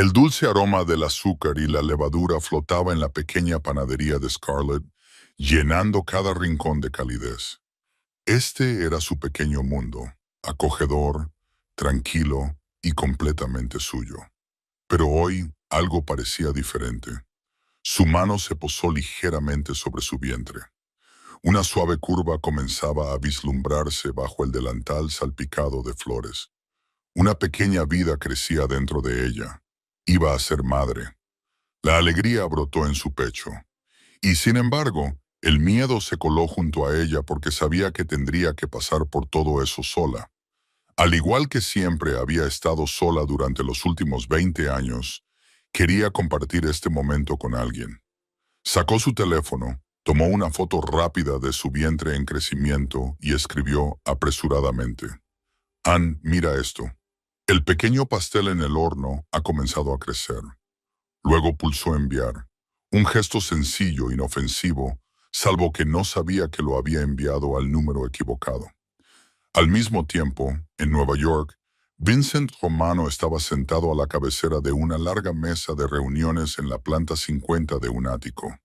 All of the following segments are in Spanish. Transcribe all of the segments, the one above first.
El dulce aroma del azúcar y la levadura flotaba en la pequeña panadería de Scarlett, llenando cada rincón de calidez. Este era su pequeño mundo, acogedor, tranquilo y completamente suyo. Pero hoy algo parecía diferente. Su mano se posó ligeramente sobre su vientre. Una suave curva comenzaba a vislumbrarse bajo el delantal salpicado de flores. Una pequeña vida crecía dentro de ella. Iba a ser madre. La alegría brotó en su pecho. Y sin embargo, el miedo se coló junto a ella porque sabía que tendría que pasar por todo eso sola. Al igual que siempre había estado sola durante los últimos 20 años, quería compartir este momento con alguien. Sacó su teléfono, tomó una foto rápida de su vientre en crecimiento y escribió apresuradamente: Ann, mira esto. El pequeño pastel en el horno ha comenzado a crecer. Luego pulsó enviar. Un gesto sencillo, inofensivo, salvo que no sabía que lo había enviado al número equivocado. Al mismo tiempo, en Nueva York, Vincent Romano estaba sentado a la cabecera de una larga mesa de reuniones en la planta 50 de un ático.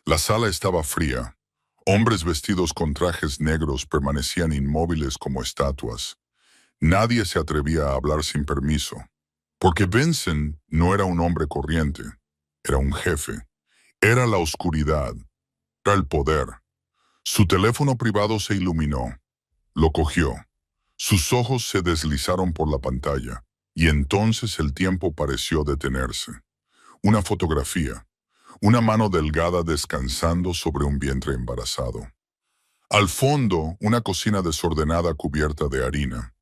La sala estaba fría. Hombres vestidos con trajes negros permanecían inmóviles como estatuas. Nadie se atrevía a hablar sin permiso, porque Vincent no era un hombre corriente, era un jefe. Era la oscuridad, era el poder. Su teléfono privado se iluminó. Lo cogió. Sus ojos se deslizaron por la pantalla, y entonces el tiempo pareció detenerse. Una fotografía, una mano delgada descansando sobre un vientre embarazado. Al fondo, una cocina desordenada cubierta de harina.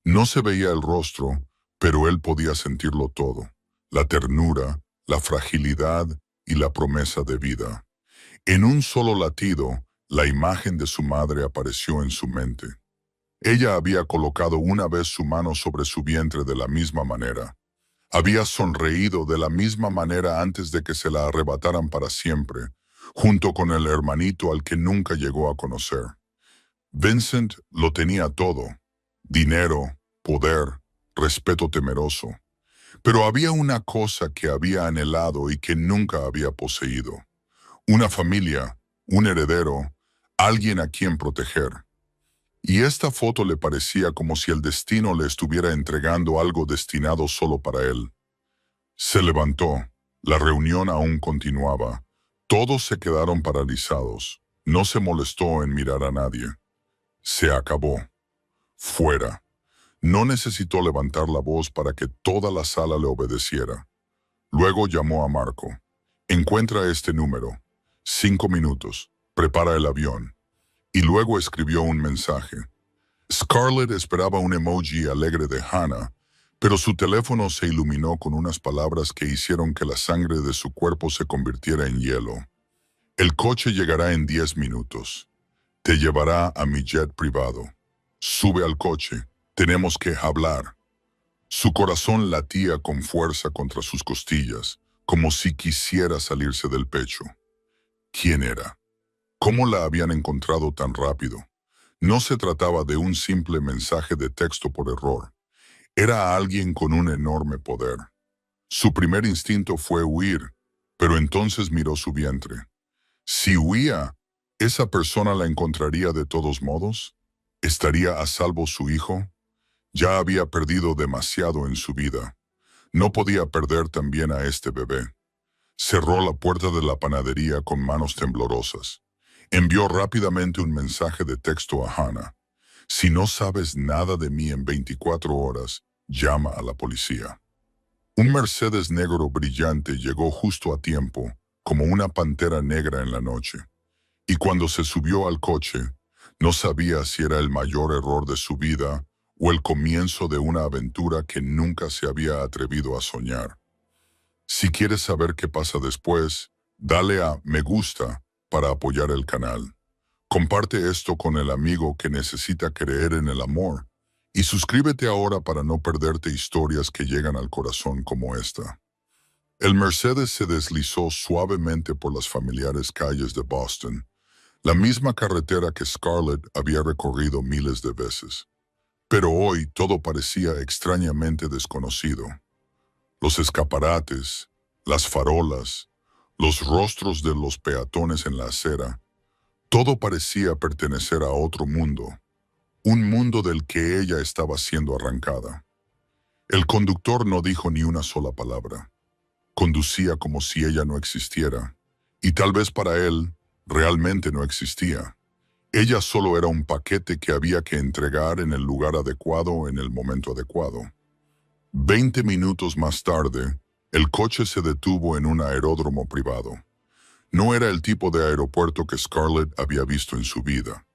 No se veía el rostro, pero él podía sentirlo todo: la ternura, la fragilidad y la promesa de vida. En un solo latido, la imagen de su madre apareció en su mente. Ella había colocado una vez su mano sobre su vientre de la misma manera. Había sonreído de la misma manera antes de que se la arrebataran para siempre, junto con el hermanito al que nunca llegó a conocer. Vincent lo tenía todo: dinero, poder, respeto temeroso. Pero había una cosa que había anhelado y que nunca había poseído: una familia, un heredero, alguien a quien proteger. Y esta foto le parecía como si el destino le estuviera entregando algo destinado solo para él. Se levantó. La reunión aún continuaba. Todos se quedaron paralizados. No se molestó en mirar a nadie. Se acabó. Fuera. No necesitó levantar la voz para que toda la sala le obedeciera. Luego llamó a Marco. Encuentra este número. 5 minutos. Prepara el avión. Y luego escribió un mensaje. Scarlett esperaba un emoji alegre de Hannah, pero su teléfono se iluminó con unas palabras que hicieron que la sangre de su cuerpo se convirtiera en hielo. El coche llegará en 10 minutos. Te llevará a mi jet privado. Sube al coche. Tenemos que hablar. Su corazón latía con fuerza contra sus costillas, como si quisiera salirse del pecho. ¿Quién era? ¿Cómo la habían encontrado tan rápido? No se trataba de un simple mensaje de texto por error. Era alguien con un enorme poder. Su primer instinto fue huir, pero entonces miró su vientre. Si huía, ¿esa persona la encontraría de todos modos? ¿Estaría a salvo su hijo? Ya había perdido demasiado en su vida. No podía perder también a este bebé. Cerró la puerta de la panadería con manos temblorosas. Envió rápidamente un mensaje de texto a Hannah. Si no sabes nada de mí en 24 horas, llama a la policía. Un Mercedes negro brillante llegó justo a tiempo, como una pantera negra en la noche. Y cuando se subió al coche, no sabía si era el mayor error de su vida o el comienzo de una aventura que nunca se había atrevido a soñar. Si quieres saber qué pasa después, dale a me gusta para apoyar el canal. Comparte esto con el amigo que necesita creer en el amor y suscríbete ahora para no perderte historias que llegan al corazón como esta. El Mercedes se deslizó suavemente por las familiares calles de Boston, la misma carretera que Scarlett había recorrido miles de veces. Pero hoy todo parecía extrañamente desconocido. los escaparates, las farolas, los rostros de los peatones en la acera. Todo parecía pertenecer a otro mundo, un mundo del que ella estaba siendo arrancada. El conductor no dijo ni una sola palabra. Conducía como si ella no existiera, y tal vez para él realmente no existía. Ella solo era un paquete que había que entregar en el lugar adecuado en el momento adecuado. 20 minutos más tarde, el coche se detuvo en un aeródromo privado. No era el tipo de aeropuerto que Scarlett había visto en su vida.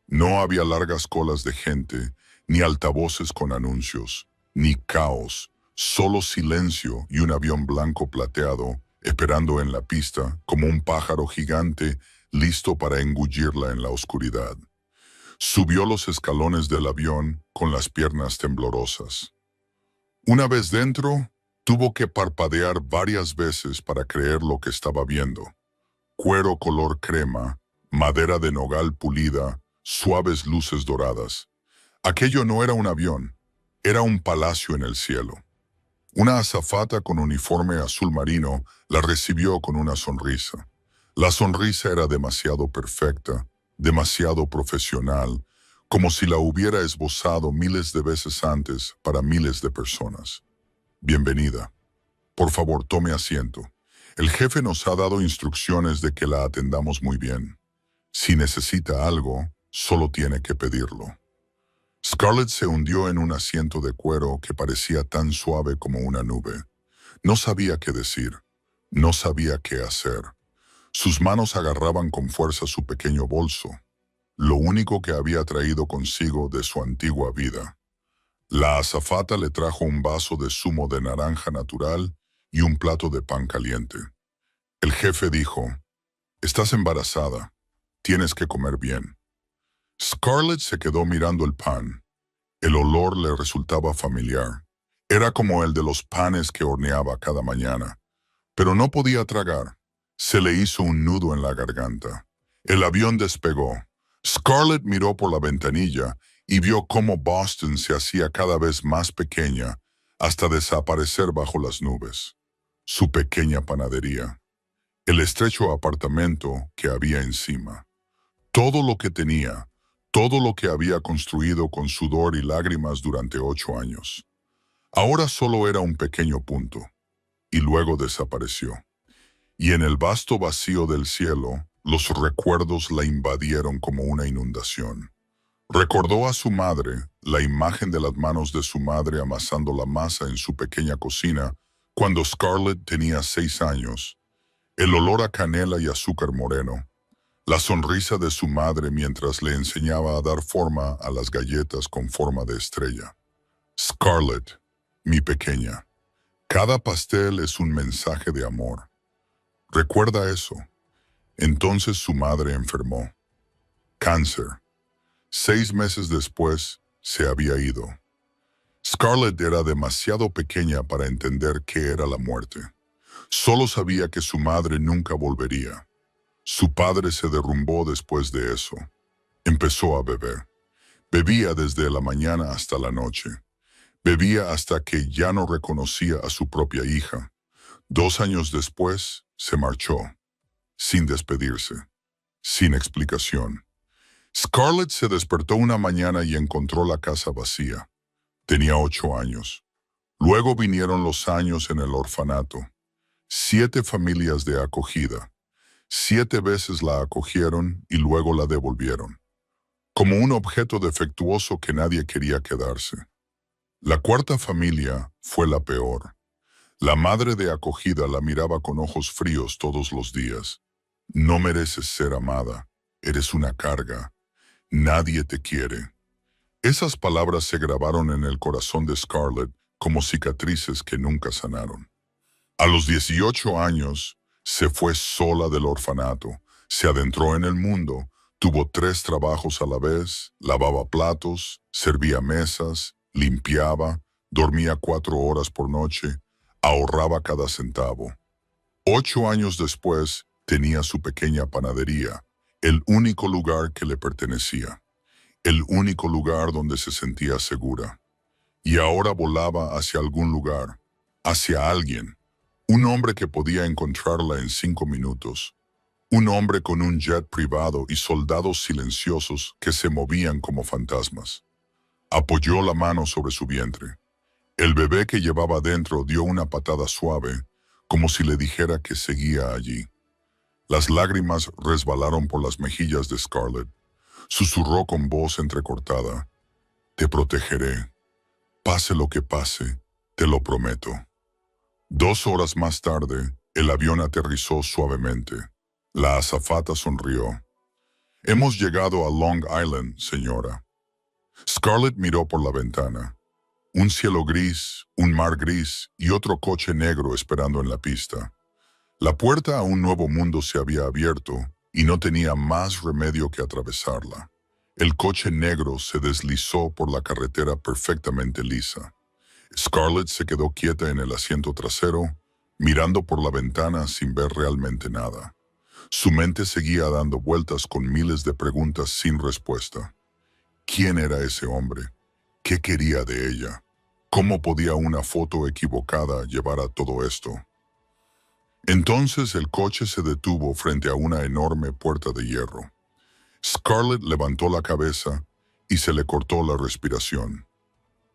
No había largas colas de gente, ni altavoces con anuncios, ni caos, solo silencio y un avión blanco plateado esperando en la pista como un pájaro gigante listo para engullirla en la oscuridad. Subió los escalones del avión con las piernas temblorosas. Una vez dentro, tuvo que parpadear varias veces para creer lo que estaba viendo. Cuero color crema, madera de nogal pulida, suaves luces doradas. Aquello no era un avión, era un palacio en el cielo. Una azafata con uniforme azul marino la recibió con una sonrisa. La sonrisa era demasiado perfecta, demasiado profesional, como si la hubiera esbozado miles de veces antes para miles de personas. Bienvenida. Por favor, tome asiento. El jefe nos ha dado instrucciones de que la atendamos muy bien. Si necesita algo, solo tiene que pedirlo. Scarlett se hundió en un asiento de cuero que parecía tan suave como una nube. No sabía qué decir, no sabía qué hacer. Sus manos agarraban con fuerza su pequeño bolso, lo único que había traído consigo de su antigua vida. La azafata le trajo un vaso de zumo de naranja natural y un plato de pan caliente. El jefe dijo, «Estás embarazada, tienes que comer bien». Scarlett se quedó mirando el pan. El olor le resultaba familiar. Era como el de los panes que horneaba cada mañana. Pero no podía tragar. Se le hizo un nudo en la garganta. El avión despegó. Scarlett miró por la ventanilla y vio cómo Boston se hacía cada vez más pequeña hasta desaparecer bajo las nubes. Su pequeña panadería. El estrecho apartamento que había encima. Todo lo que tenía. Todo lo que había construido con sudor y lágrimas durante 8 años. Ahora solo era un pequeño punto, y luego desapareció. Y en el vasto vacío del cielo, los recuerdos la invadieron como una inundación. Recordó a su madre, la imagen de las manos de su madre amasando la masa en su pequeña cocina cuando Scarlett tenía 6 años, el olor a canela y azúcar moreno, la sonrisa de su madre mientras le enseñaba a dar forma a las galletas con forma de estrella. Scarlett, mi pequeña, cada pastel es un mensaje de amor. Recuerda eso. Entonces su madre enfermó. Cáncer. 6 meses después, se había ido. Scarlett era demasiado pequeña para entender qué era la muerte. Solo sabía que su madre nunca volvería. Su padre se derrumbó después de eso. Empezó a beber. Bebía desde la mañana hasta la noche. Bebía hasta que ya no reconocía a su propia hija. 2 años después, se marchó, sin despedirse, sin explicación. Scarlett se despertó una mañana y encontró la casa vacía. Tenía 8 años. Luego vinieron los años en el orfanato. 7 familias de acogida. 7 veces la acogieron y luego la devolvieron, como un objeto defectuoso que nadie quería quedarse. La 4ª familia fue la peor. La madre de acogida la miraba con ojos fríos todos los días. No mereces ser amada, eres una carga, nadie te quiere. Esas palabras se grabaron en el corazón de Scarlett como cicatrices que nunca sanaron. A los 18 años, se fue sola del orfanato, se adentró en el mundo, tuvo 3 trabajos a la vez, lavaba platos, servía mesas, limpiaba, dormía 4 horas por noche, ahorraba cada centavo. 8 años después, tenía su pequeña panadería, el único lugar que le pertenecía, el único lugar donde se sentía segura. Y ahora volaba hacia algún lugar, hacia alguien, un hombre que podía encontrarla en 5 minutos, un hombre con un jet privado y soldados silenciosos que se movían como fantasmas. Apoyó la mano sobre su vientre. El bebé que llevaba dentro dio una patada suave, como si le dijera que seguía allí. Las lágrimas resbalaron por las mejillas de Scarlett. Susurró con voz entrecortada: «Te protegeré. Pase lo que pase, te lo prometo». 2 horas más tarde, el avión aterrizó suavemente. La azafata sonrió. «Hemos llegado a Long Island, señora». Scarlett miró por la ventana. Un cielo gris, un mar gris y otro coche negro esperando en la pista. La puerta a un nuevo mundo se había abierto y no tenía más remedio que atravesarla. El coche negro se deslizó por la carretera perfectamente lisa. Scarlett se quedó quieta en el asiento trasero, mirando por la ventana sin ver realmente nada. Su mente seguía dando vueltas con miles de preguntas sin respuesta. ¿Quién era ese hombre? ¿Qué quería de ella? ¿Cómo podía una foto equivocada llevar a todo esto? Entonces el coche se detuvo frente a una enorme puerta de hierro. Scarlett levantó la cabeza y se le cortó la respiración.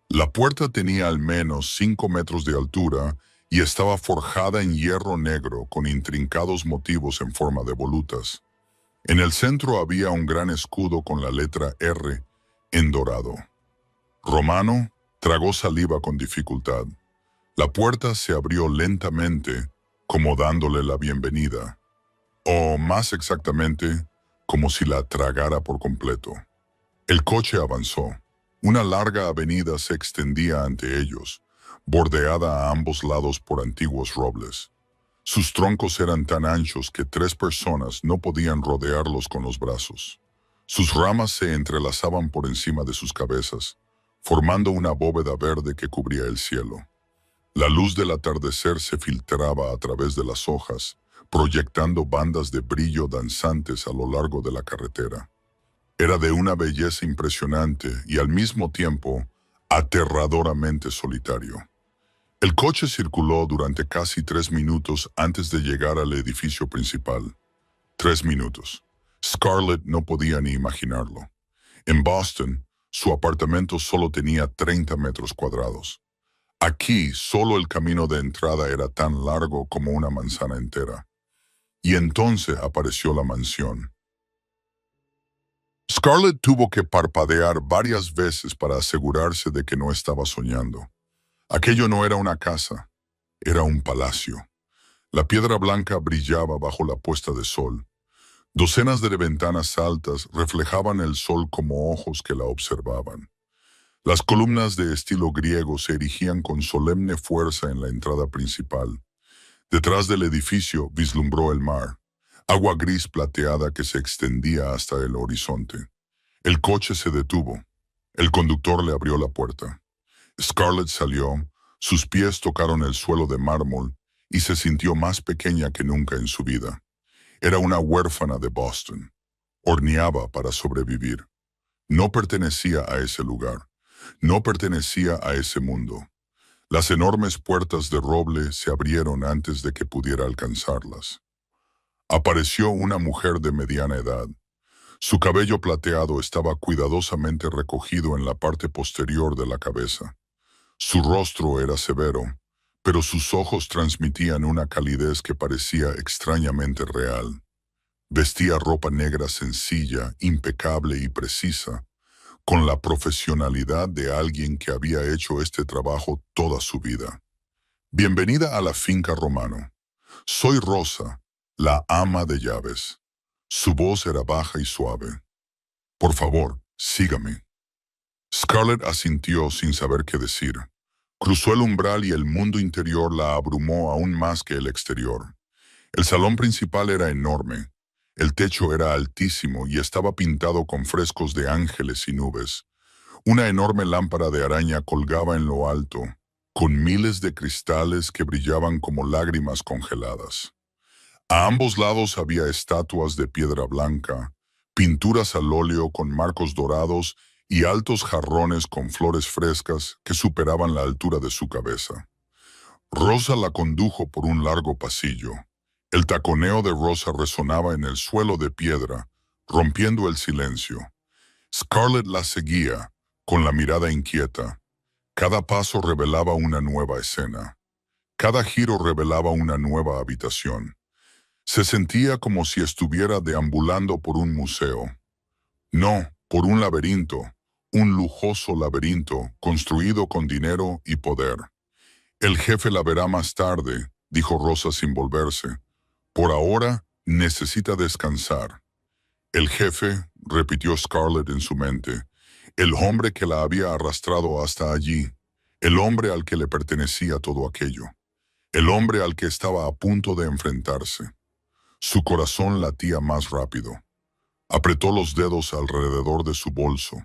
La puerta tenía al menos 5 metros de altura y estaba forjada en hierro negro con intrincados motivos en forma de volutas. En el centro había un gran escudo con la letra R en dorado. Romano tragó saliva con dificultad. La puerta se abrió lentamente, como dándole la bienvenida, o más exactamente, como si la tragara por completo. El coche avanzó. Una larga avenida se extendía ante ellos, bordeada a ambos lados por antiguos robles. Sus troncos eran tan anchos que 3 personas no podían rodearlos con los brazos. Sus ramas se entrelazaban por encima de sus cabezas, formando una bóveda verde que cubría el cielo. La luz del atardecer se filtraba a través de las hojas, proyectando bandas de brillo danzantes a lo largo de la carretera. Era de una belleza impresionante y al mismo tiempo aterradoramente solitario. El coche circuló durante casi 3 minutos antes de llegar al edificio principal. 3 minutos. Scarlett no podía ni imaginarlo. En Boston, su apartamento solo tenía 30 metros cuadrados. Aquí, solo el camino de entrada era tan largo como una manzana entera. Y entonces apareció la mansión. Scarlett tuvo que parpadear varias veces para asegurarse de que no estaba soñando. Aquello no era una casa, era un palacio. La piedra blanca brillaba bajo la puesta de sol. Docenas de ventanas altas reflejaban el sol como ojos que la observaban. Las columnas de estilo griego se erigían con solemne fuerza en la entrada principal. Detrás del edificio vislumbró el mar, agua gris plateada que se extendía hasta el horizonte. El coche se detuvo. El conductor le abrió la puerta. Scarlett salió, sus pies tocaron el suelo de mármol y se sintió más pequeña que nunca en su vida. Era una huérfana de Boston. Horneaba para sobrevivir. No pertenecía a ese lugar. No pertenecía a ese mundo. Las enormes puertas de roble se abrieron antes de que pudiera alcanzarlas. Apareció una mujer de mediana edad. Su cabello plateado estaba cuidadosamente recogido en la parte posterior de la cabeza. Su rostro era severo, pero sus ojos transmitían una calidez que parecía extrañamente real. Vestía ropa negra sencilla, impecable y precisa, con la profesionalidad de alguien que había hecho este trabajo toda su vida. Bienvenida a la finca Romano. Soy Rosa, la ama de llaves. Su voz era baja y suave. Por favor, sígame. Scarlett asintió sin saber qué decir. Cruzó el umbral y el mundo interior la abrumó aún más que el exterior. El salón principal era enorme. El techo era altísimo y estaba pintado con frescos de ángeles y nubes. Una enorme lámpara de araña colgaba en lo alto, con miles de cristales que brillaban como lágrimas congeladas. A ambos lados había estatuas de piedra blanca, pinturas al óleo con marcos dorados y altos jarrones con flores frescas que superaban la altura de su cabeza. Rosa la condujo por un largo pasillo. El taconeo de Rosa resonaba en el suelo de piedra, rompiendo el silencio. Scarlett la seguía, con la mirada inquieta. Cada paso revelaba una nueva escena. Cada giro revelaba una nueva habitación. Se sentía como si estuviera deambulando por un museo. No, por un laberinto, un lujoso laberinto construido con dinero y poder. El jefe la verá más tarde, dijo Rosa sin volverse. Por ahora, necesita descansar. El jefe, repitió Scarlett en su mente, el hombre que la había arrastrado hasta allí, el hombre al que le pertenecía todo aquello, el hombre al que estaba a punto de enfrentarse. Su corazón latía más rápido. Apretó los dedos alrededor de su bolso,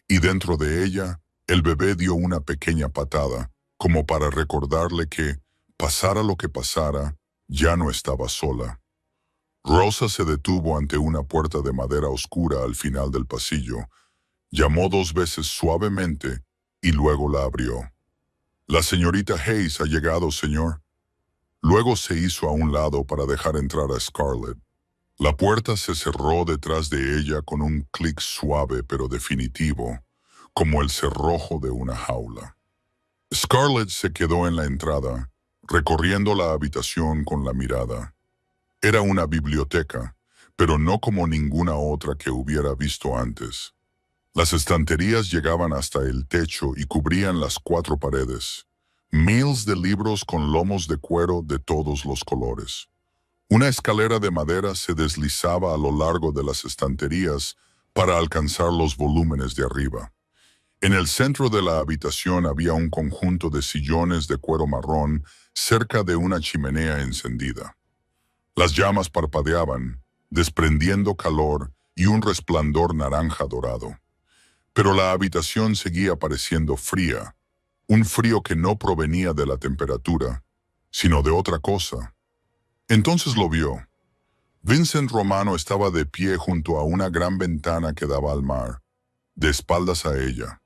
y dentro de ella, el bebé dio una pequeña patada, como para recordarle que, pasara lo que pasara, ya no estaba sola. Rosa se detuvo ante una puerta de madera oscura al final del pasillo, llamó 2 veces suavemente y luego la abrió. «La señorita Hayes ha llegado, señor». Luego se hizo a un lado para dejar entrar a Scarlett. La puerta se cerró detrás de ella con un clic suave pero definitivo, como el cerrojo de una jaula. Scarlett se quedó en la entrada, recorriendo la habitación con la mirada. Era una biblioteca, pero no como ninguna otra que hubiera visto antes. Las estanterías llegaban hasta el techo y cubrían las 4 paredes. Miles de libros con lomos de cuero de todos los colores. Una escalera de madera se deslizaba a lo largo de las estanterías para alcanzar los volúmenes de arriba. En el centro de la habitación había un conjunto de sillones de cuero marrón cerca de una chimenea encendida. Las llamas parpadeaban, desprendiendo calor y un resplandor naranja dorado. Pero la habitación seguía pareciendo fría, un frío que no provenía de la temperatura, sino de otra cosa. Entonces lo vio. Vincent Romano estaba de pie junto a una gran ventana que daba al mar, de espaldas a ella.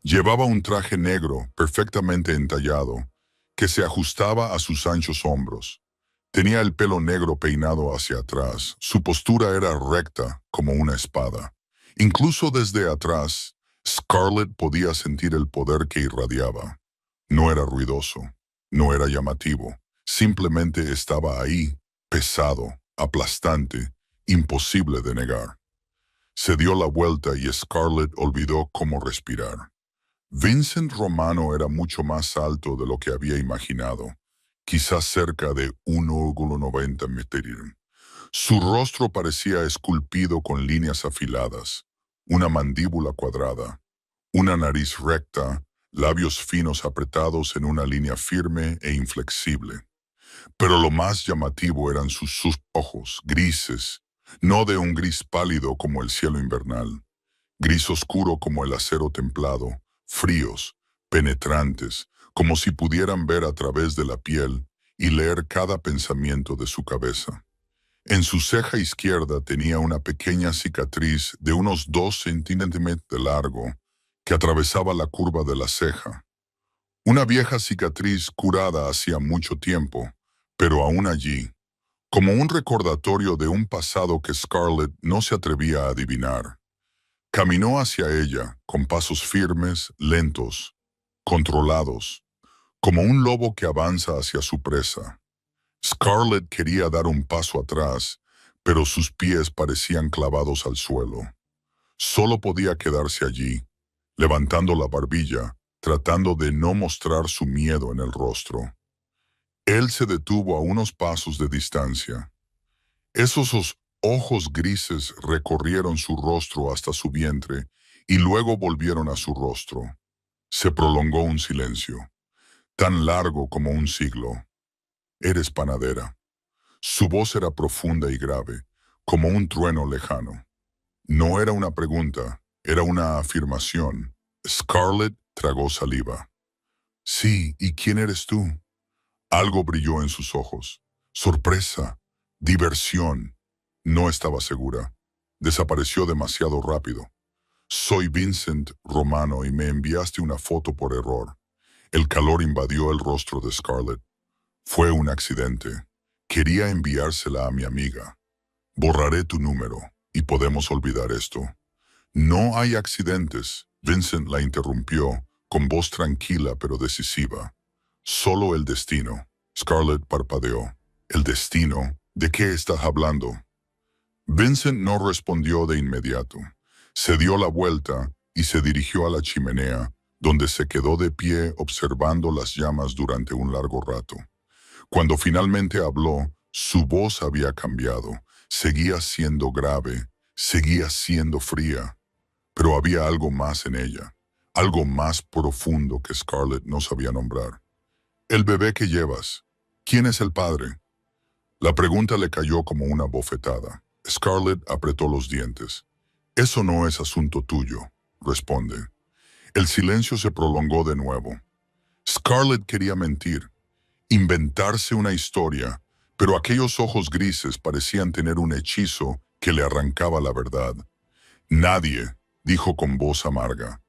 Llevaba un traje negro, perfectamente entallado, que se ajustaba a sus anchos hombros. Tenía el pelo negro peinado hacia atrás, su postura era recta como una espada. Incluso desde atrás, Scarlett podía sentir el poder que irradiaba. No era ruidoso, no era llamativo, simplemente estaba ahí, pesado, aplastante, imposible de negar. Se dio la vuelta y Scarlett olvidó cómo respirar. Vincent Romano era mucho más alto de lo que había imaginado, quizás cerca de 1,90 metros. Su rostro parecía esculpido con líneas afiladas, una mandíbula cuadrada, una nariz recta, labios finos apretados en una línea firme e inflexible. Pero lo más llamativo eran sus ojos, grises, no de un gris pálido como el cielo invernal, gris oscuro como el acero templado, fríos, penetrantes, como si pudieran ver a través de la piel y leer cada pensamiento de su cabeza. En su ceja izquierda tenía una pequeña cicatriz de unos 2 centímetros de largo que atravesaba la curva de la ceja. Una vieja cicatriz curada hacía mucho tiempo, pero aún allí, como un recordatorio de un pasado que Scarlett no se atrevía a adivinar. Caminó hacia ella con pasos firmes, lentos, controlados, como un lobo que avanza hacia su presa. Scarlett quería dar un paso atrás, pero sus pies parecían clavados al suelo. Solo podía quedarse allí, levantando la barbilla, tratando de no mostrar su miedo en el rostro. Él se detuvo a unos pasos de distancia. Esos ojos grises recorrieron su rostro hasta su vientre y luego volvieron a su rostro. Se prolongó un silencio, tan largo como un siglo. «Eres panadera». Su voz era profunda y grave, como un trueno lejano. No era una pregunta, era una afirmación. Scarlett tragó saliva. «Sí, ¿y quién eres tú?» Algo brilló en sus ojos. Sorpresa, diversión. No estaba segura. Desapareció demasiado rápido. «Soy Vincent Romano y me enviaste una foto por error. El calor invadió el rostro de Scarlett. Fue un accidente. Quería enviársela a mi amiga. Borraré tu número y podemos olvidar esto. No hay accidentes, Vincent la interrumpió, con voz tranquila pero decisiva. Solo el destino. Scarlett parpadeó. ¿El destino? ¿De qué estás hablando? Vincent no respondió de inmediato. Se dio la vuelta y se dirigió a la chimenea, donde se quedó de pie observando las llamas durante un largo rato. Cuando finalmente habló, su voz había cambiado. Seguía siendo grave, seguía siendo fría, pero había algo más en ella, algo más profundo que Scarlett no sabía nombrar. El bebé que llevas, ¿quién es el padre? La pregunta le cayó como una bofetada. Scarlett apretó los dientes. Eso no es asunto tuyo, responde. El silencio se prolongó de nuevo. Scarlett quería mentir, inventarse una historia, pero aquellos ojos grises parecían tener un hechizo que le arrancaba la verdad. Nadie, dijo con voz amarga.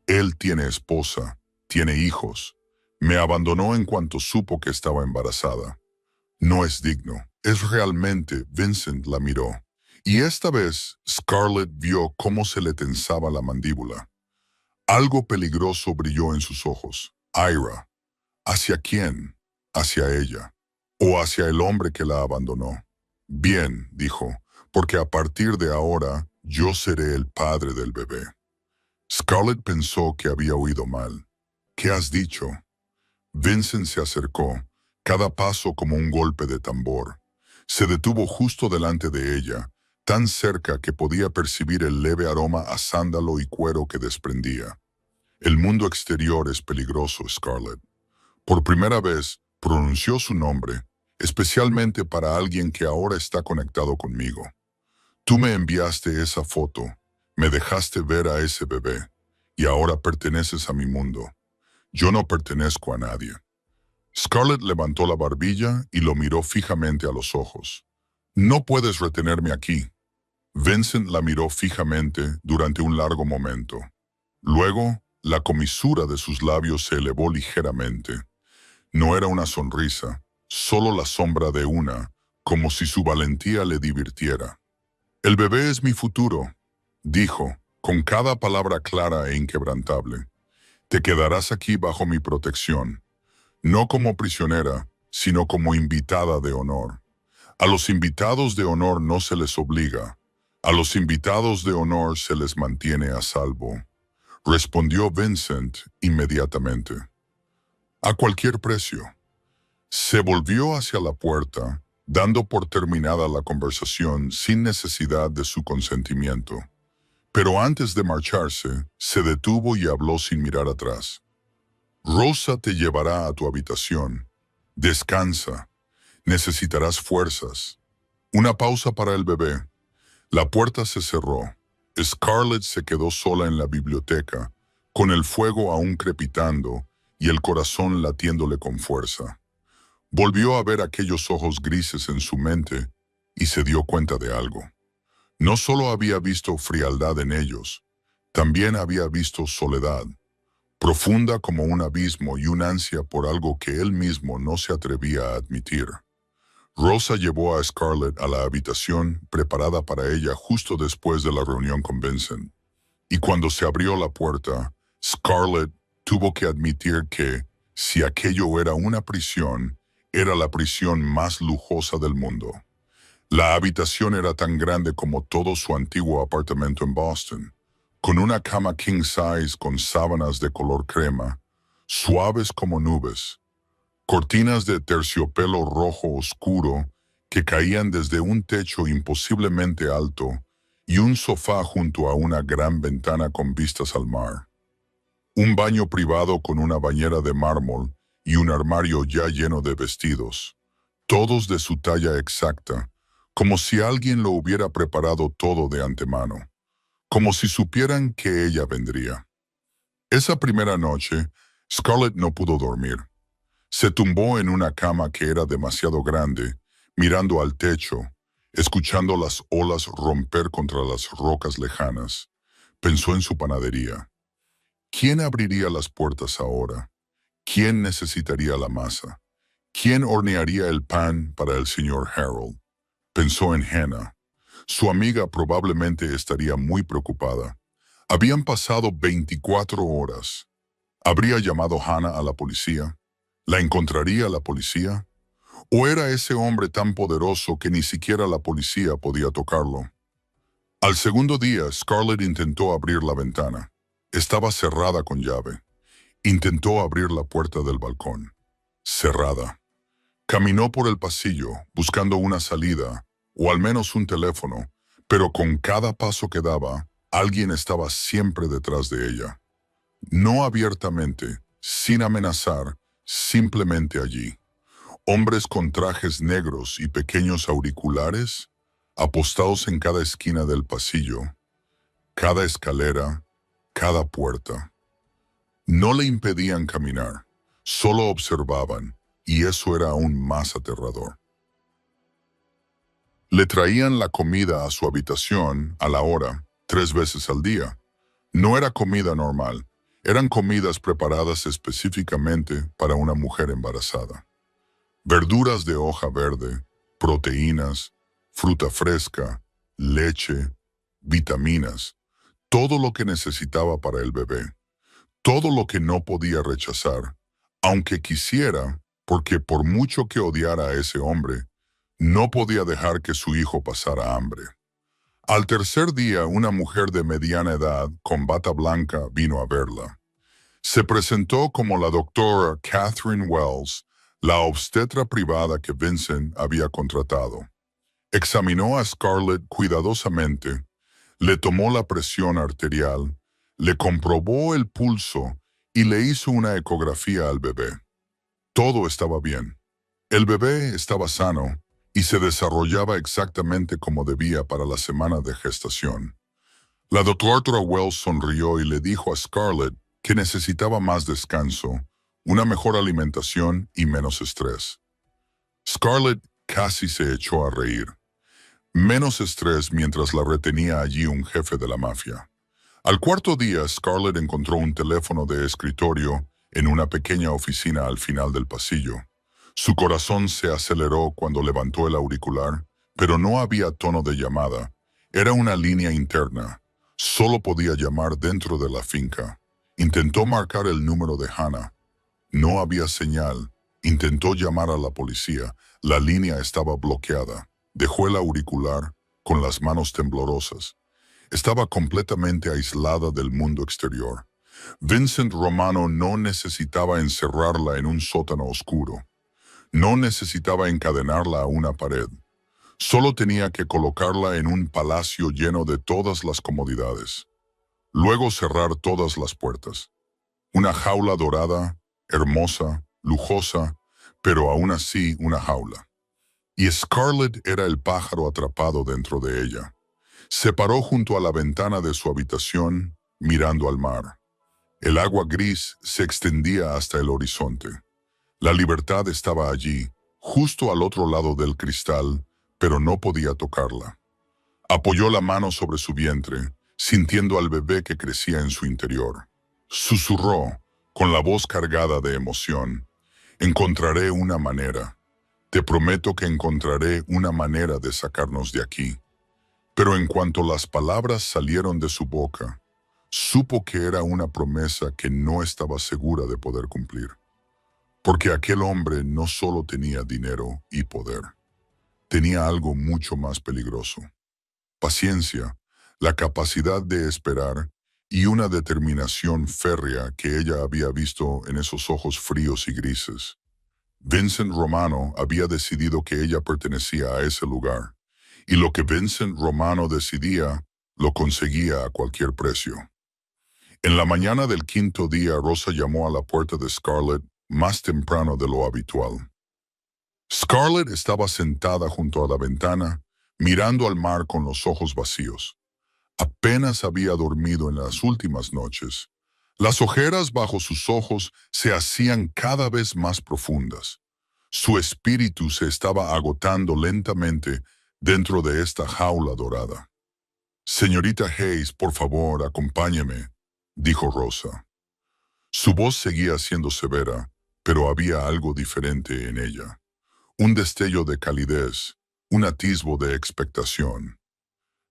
Él tiene esposa, tiene hijos. Me abandonó en cuanto supo que estaba embarazada. No es digno. Es realmente, Vincent la miró. Y esta vez, Scarlett vio cómo se le tensaba la mandíbula. Algo peligroso brilló en sus ojos. Ira. ¿Hacia quién? Hacia ella. ¿O hacia el hombre que la abandonó? Bien, dijo, porque a partir de ahora, yo seré el padre del bebé. Scarlett pensó que había oído mal. ¿Qué has dicho? Vincent se acercó, cada paso como un golpe de tambor. Se detuvo justo delante de ella, tan cerca que podía percibir el leve aroma a sándalo y cuero que desprendía. El mundo exterior es peligroso, Scarlett. Por primera vez, pronunció su nombre, especialmente para alguien que ahora está conectado conmigo. Tú me enviaste esa foto, me dejaste ver a ese bebé, y ahora perteneces a mi mundo. Yo no pertenezco a nadie. Scarlett levantó la barbilla y lo miró fijamente a los ojos. No puedes retenerme aquí. Vincent la miró fijamente durante un largo momento. Luego, la comisura de sus labios se elevó ligeramente. No era una sonrisa, solo la sombra de una, como si su valentía le divirtiera. El bebé es mi futuro, dijo, con cada palabra clara e inquebrantable. Te quedarás aquí bajo mi protección, no como prisionera, sino como invitada de honor. A los invitados de honor no se les obliga, a los invitados de honor se les mantiene a salvo, respondió Vincent inmediatamente. A cualquier precio. Se volvió hacia la puerta, dando por terminada la conversación sin necesidad de su consentimiento. Pero antes de marcharse, se detuvo y habló sin mirar atrás. Rosa te llevará a tu habitación. Descansa. Necesitarás fuerzas. Una pausa para el bebé. La puerta se cerró. Scarlett se quedó sola en la biblioteca, con el fuego aún crepitando y el corazón latiéndole con fuerza. Volvió a ver aquellos ojos grises en su mente y se dio cuenta de algo. No solo había visto frialdad en ellos, también había visto soledad, profunda como un abismo y una ansia por algo que él mismo no se atrevía a admitir. Rosa llevó a Scarlett a la habitación preparada para ella justo después de la reunión con Vincent. Y cuando se abrió la puerta, Scarlett tuvo que admitir que, si aquello era una prisión, era la prisión más lujosa del mundo. La habitación era tan grande como todo su antiguo apartamento en Boston, con una cama king size con sábanas de color crema, suaves como nubes, cortinas de terciopelo rojo oscuro que caían desde un techo imposiblemente alto y un sofá junto a una gran ventana con vistas al mar. Un baño privado con una bañera de mármol y un armario ya lleno de vestidos, todos de su talla exacta, como si alguien lo hubiera preparado todo de antemano, como si supieran que ella vendría. Esa primera noche, Scarlett no pudo dormir. Se tumbó en una cama que era demasiado grande, mirando al techo, escuchando las olas romper contra las rocas lejanas. Pensó en su panadería. ¿Quién abriría las puertas ahora? ¿Quién necesitaría la masa? ¿Quién hornearía el pan para el señor Harold? Pensó en Hannah. Su amiga probablemente estaría muy preocupada. Habían pasado 24 horas. ¿Habría llamado Hannah a la policía? ¿La encontraría la policía? ¿O era ese hombre tan poderoso que ni siquiera la policía podía tocarlo? Al segundo día, Scarlett intentó abrir la ventana. Estaba cerrada con llave. Intentó abrir la puerta del balcón. Cerrada. Caminó por el pasillo, buscando una salida, o al menos un teléfono, pero con cada paso que daba, alguien estaba siempre detrás de ella. No abiertamente, sin amenazar, simplemente allí. Hombres con trajes negros y pequeños auriculares, apostados en cada esquina del pasillo, cada escalera, cada puerta. No le impedían caminar, solo observaban, y eso era aún más aterrador. Le traían la comida a su habitación a la hora, 3 veces al día. No era comida normal, eran comidas preparadas específicamente para una mujer embarazada. Verduras de hoja verde, proteínas, fruta fresca, leche, vitaminas, todo lo que necesitaba para el bebé, todo lo que no podía rechazar, aunque quisiera, porque por mucho que odiara a ese hombre, no podía dejar que su hijo pasara hambre. Al tercer día, una mujer de mediana edad, con bata blanca, vino a verla. Se presentó como la doctora Catherine Wells, la obstetra privada que Vincent había contratado. Examinó a Scarlett cuidadosamente, le tomó la presión arterial, le comprobó el pulso y le hizo una ecografía al bebé. Todo estaba bien. El bebé estaba sano y se desarrollaba exactamente como debía para la semana de gestación. La doctora Wells sonrió y le dijo a Scarlett que necesitaba más descanso, una mejor alimentación y menos estrés. Scarlett casi se echó a reír. Menos estrés mientras la retenía allí un jefe de la mafia. Al cuarto día, Scarlett encontró un teléfono de escritorio en una pequeña oficina al final del pasillo. Su corazón se aceleró cuando levantó el auricular, pero no había tono de llamada. Era una línea interna. Solo podía llamar dentro de la finca. Intentó marcar el número de Hannah. No había señal. Intentó llamar a la policía. La línea estaba bloqueada. Dejó el auricular con las manos temblorosas. Estaba completamente aislada del mundo exterior. Vincent Romano no necesitaba encerrarla en un sótano oscuro. No necesitaba encadenarla a una pared. Solo tenía que colocarla en un palacio lleno de todas las comodidades. Luego cerrar todas las puertas. Una jaula dorada, hermosa, lujosa, pero aún así una jaula. Y Scarlett era el pájaro atrapado dentro de ella. Se paró junto a la ventana de su habitación, mirando al mar. El agua gris se extendía hasta el horizonte. La libertad estaba allí, justo al otro lado del cristal, pero no podía tocarla. Apoyó la mano sobre su vientre, sintiendo al bebé que crecía en su interior. Susurró, con la voz cargada de emoción, «Encontraré una manera. Te prometo que encontraré una manera de sacarnos de aquí». Pero en cuanto las palabras salieron de su boca, supo que era una promesa que no estaba segura de poder cumplir. Porque aquel hombre no solo tenía dinero y poder, tenía algo mucho más peligroso. Paciencia, la capacidad de esperar y una determinación férrea que ella había visto en esos ojos fríos y grises. Vincent Romano había decidido que ella pertenecía a ese lugar, y lo que Vincent Romano decidía, lo conseguía a cualquier precio. En la mañana del quinto día, Rosa llamó a la puerta de Scarlett más temprano de lo habitual. Scarlett estaba sentada junto a la ventana, mirando al mar con los ojos vacíos. Apenas había dormido en las últimas noches. Las ojeras bajo sus ojos se hacían cada vez más profundas. Su espíritu se estaba agotando lentamente dentro de esta jaula dorada. «Señorita Hayes, por favor, acompáñeme», dijo Rosa. Su voz seguía siendo severa, pero había algo diferente en ella. Un destello de calidez, un atisbo de expectación.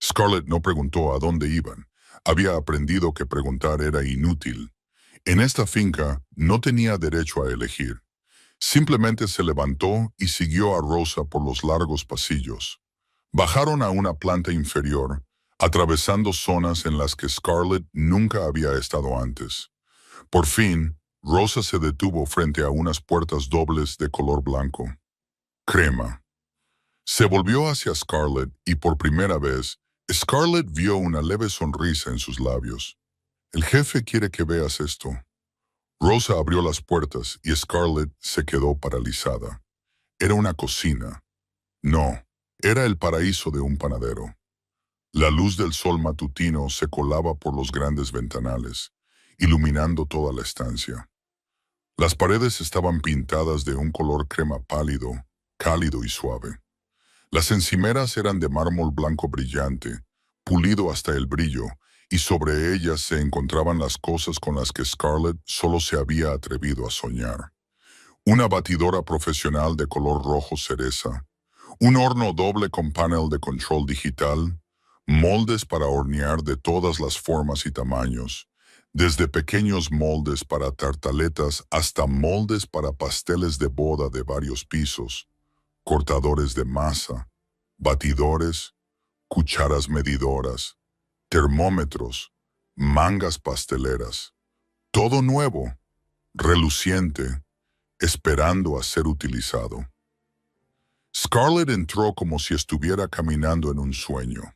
Scarlett no preguntó a dónde iban. Había aprendido que preguntar era inútil. En esta finca no tenía derecho a elegir. Simplemente se levantó y siguió a Rosa por los largos pasillos. Bajaron a una planta inferior, atravesando zonas en las que Scarlett nunca había estado antes. Por fin, Rosa se detuvo frente a unas puertas dobles de color blanco. Crema. Se volvió hacia Scarlett y por primera vez, Scarlett vio una leve sonrisa en sus labios. El jefe quiere que veas esto. Rosa abrió las puertas y Scarlett se quedó paralizada. Era una cocina. No, era el paraíso de un panadero. La luz del sol matutino se colaba por los grandes ventanales, iluminando toda la estancia. Las paredes estaban pintadas de un color crema pálido, cálido y suave. Las encimeras eran de mármol blanco brillante, pulido hasta el brillo, y sobre ellas se encontraban las cosas con las que Scarlett solo se había atrevido a soñar. Una batidora profesional de color rojo cereza, un horno doble con panel de control digital, moldes para hornear de todas las formas y tamaños, desde pequeños moldes para tartaletas hasta moldes para pasteles de boda de varios pisos, cortadores de masa, batidores, cucharas medidoras, termómetros, mangas pasteleras, todo nuevo, reluciente, esperando a ser utilizado. Scarlett entró como si estuviera caminando en un sueño.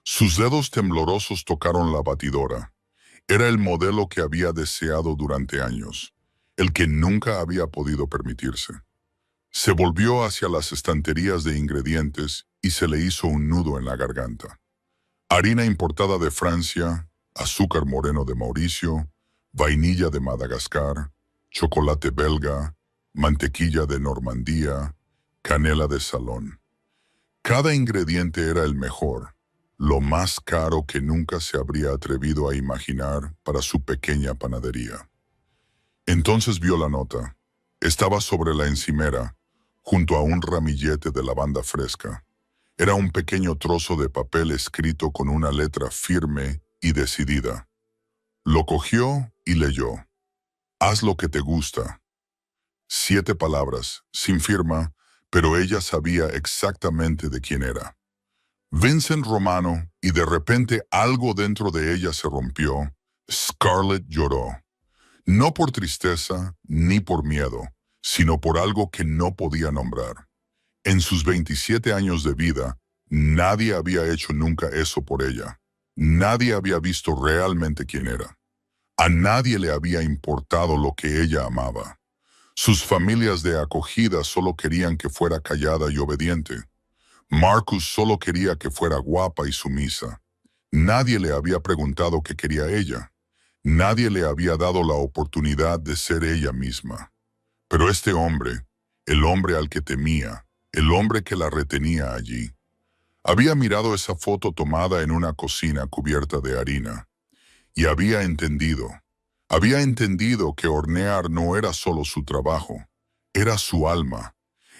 Sus dedos temblorosos tocaron la batidora. Era el modelo que había deseado durante años, el que nunca había podido permitirse. Se volvió hacia las estanterías de ingredientes y se le hizo un nudo en la garganta. Harina importada de Francia, azúcar moreno de Mauricio, vainilla de Madagascar, chocolate belga, mantequilla de Normandía, canela de Salón. Cada ingrediente era el mejor, lo más caro que nunca se habría atrevido a imaginar para su pequeña panadería. Entonces vio la nota. Estaba sobre la encimera, junto a un ramillete de lavanda fresca. Era un pequeño trozo de papel escrito con una letra firme y decidida. Lo cogió y leyó. Haz lo que te gusta. 7 palabras, sin firma, pero ella sabía exactamente de quién era. Vincent Romano, y de repente algo dentro de ella se rompió. Scarlett lloró. No por tristeza ni por miedo, sino por algo que no podía nombrar. En sus 27 años de vida, nadie había hecho nunca eso por ella. Nadie había visto realmente quién era. A nadie le había importado lo que ella amaba. Sus familias de acogida solo querían que fuera callada y obediente. Marcus solo quería que fuera guapa y sumisa. Nadie le había preguntado qué quería ella. Nadie le había dado la oportunidad de ser ella misma. Pero este hombre, el hombre al que temía, el hombre que la retenía allí, había mirado esa foto tomada en una cocina cubierta de harina y había entendido que hornear no era solo su trabajo, era su alma,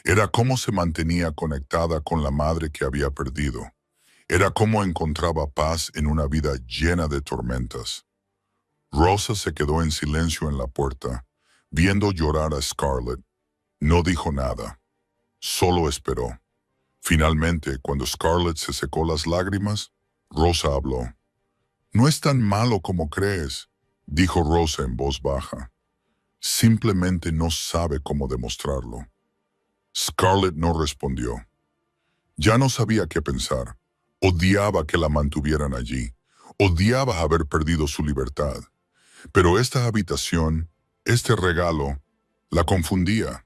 era cómo se mantenía conectada con la madre que había perdido, era cómo encontraba paz en una vida llena de tormentas. Rosa se quedó en silencio en la puerta, viendo llorar a Scarlett. No dijo nada, solo esperó. Finalmente, cuando Scarlett se secó las lágrimas, Rosa habló. «No es tan malo como crees», dijo Rosa en voz baja. «Simplemente no sabe cómo demostrarlo». Scarlett no respondió. Ya no sabía qué pensar. Odiaba que la mantuvieran allí. Odiaba haber perdido su libertad. Pero esta habitación, este regalo, la confundía.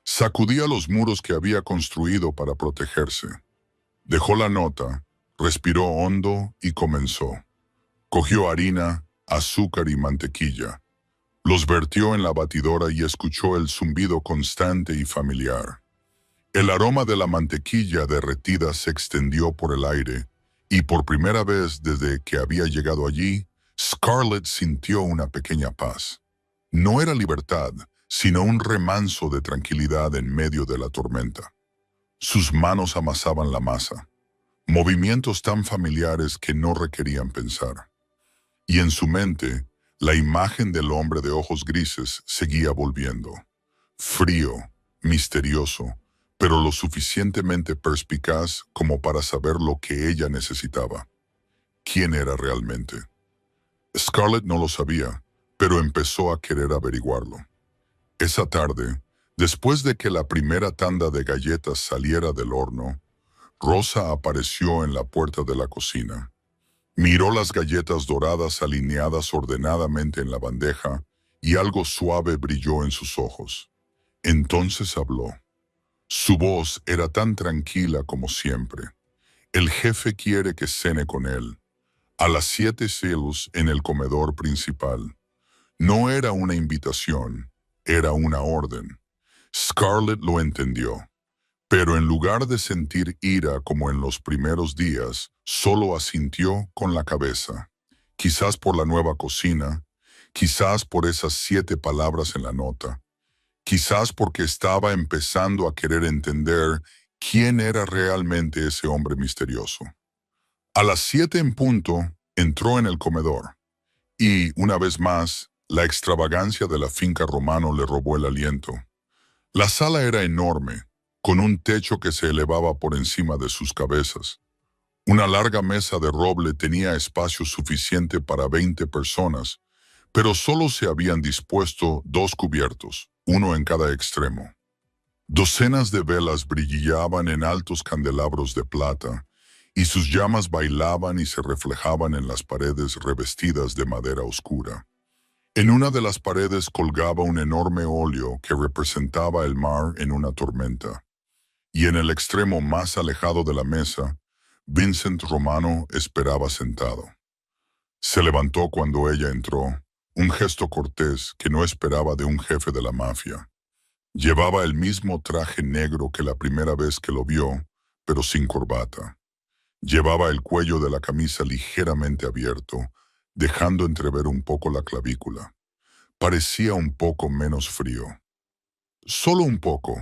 Sacudía los muros que había construido para protegerse. Dejó la nota, respiró hondo y comenzó. Cogió harina, azúcar y mantequilla. Los vertió en la batidora y escuchó el zumbido constante y familiar. El aroma de la mantequilla derretida se extendió por el aire, y por primera vez desde que había llegado allí, Scarlett sintió una pequeña paz. No era libertad, sino un remanso de tranquilidad en medio de la tormenta. Sus manos amasaban la masa, movimientos tan familiares que no requerían pensar. Y en su mente, la imagen del hombre de ojos grises seguía volviendo. Frío, misterioso, pero lo suficientemente perspicaz como para saber lo que ella necesitaba. ¿Quién era realmente? Scarlett no lo sabía, pero empezó a querer averiguarlo. Esa tarde, después de que la primera tanda de galletas saliera del horno, Rosa apareció en la puerta de la cocina. Miró las galletas doradas alineadas ordenadamente en la bandeja y algo suave brilló en sus ojos. Entonces habló. Su voz era tan tranquila como siempre. El jefe quiere que cene con él. A las 7 celos en el comedor principal. No era una invitación, era una orden. Scarlett lo entendió. Pero en lugar de sentir ira como en los primeros días, solo asintió con la cabeza. Quizás por la nueva cocina, quizás por esas 7 palabras en la nota, quizás porque estaba empezando a querer entender quién era realmente ese hombre misterioso. A las 7 en punto, entró en el comedor, y, una vez más, la extravagancia de la finca Romano le robó el aliento. La sala era enorme, con un techo que se elevaba por encima de sus cabezas. Una larga mesa de roble tenía espacio suficiente para 20 personas, pero solo se habían dispuesto 2 cubiertos, uno en cada extremo. Docenas de velas brillaban en altos candelabros de plata, y sus llamas bailaban y se reflejaban en las paredes revestidas de madera oscura. En una de las paredes colgaba un enorme óleo que representaba el mar en una tormenta. Y en el extremo más alejado de la mesa, Vincent Romano esperaba sentado. Se levantó cuando ella entró, un gesto cortés que no esperaba de un jefe de la mafia. Llevaba el mismo traje negro que la primera vez que lo vio, pero sin corbata. Llevaba el cuello de la camisa ligeramente abierto, dejando entrever un poco la clavícula. Parecía un poco menos frío. Solo un poco.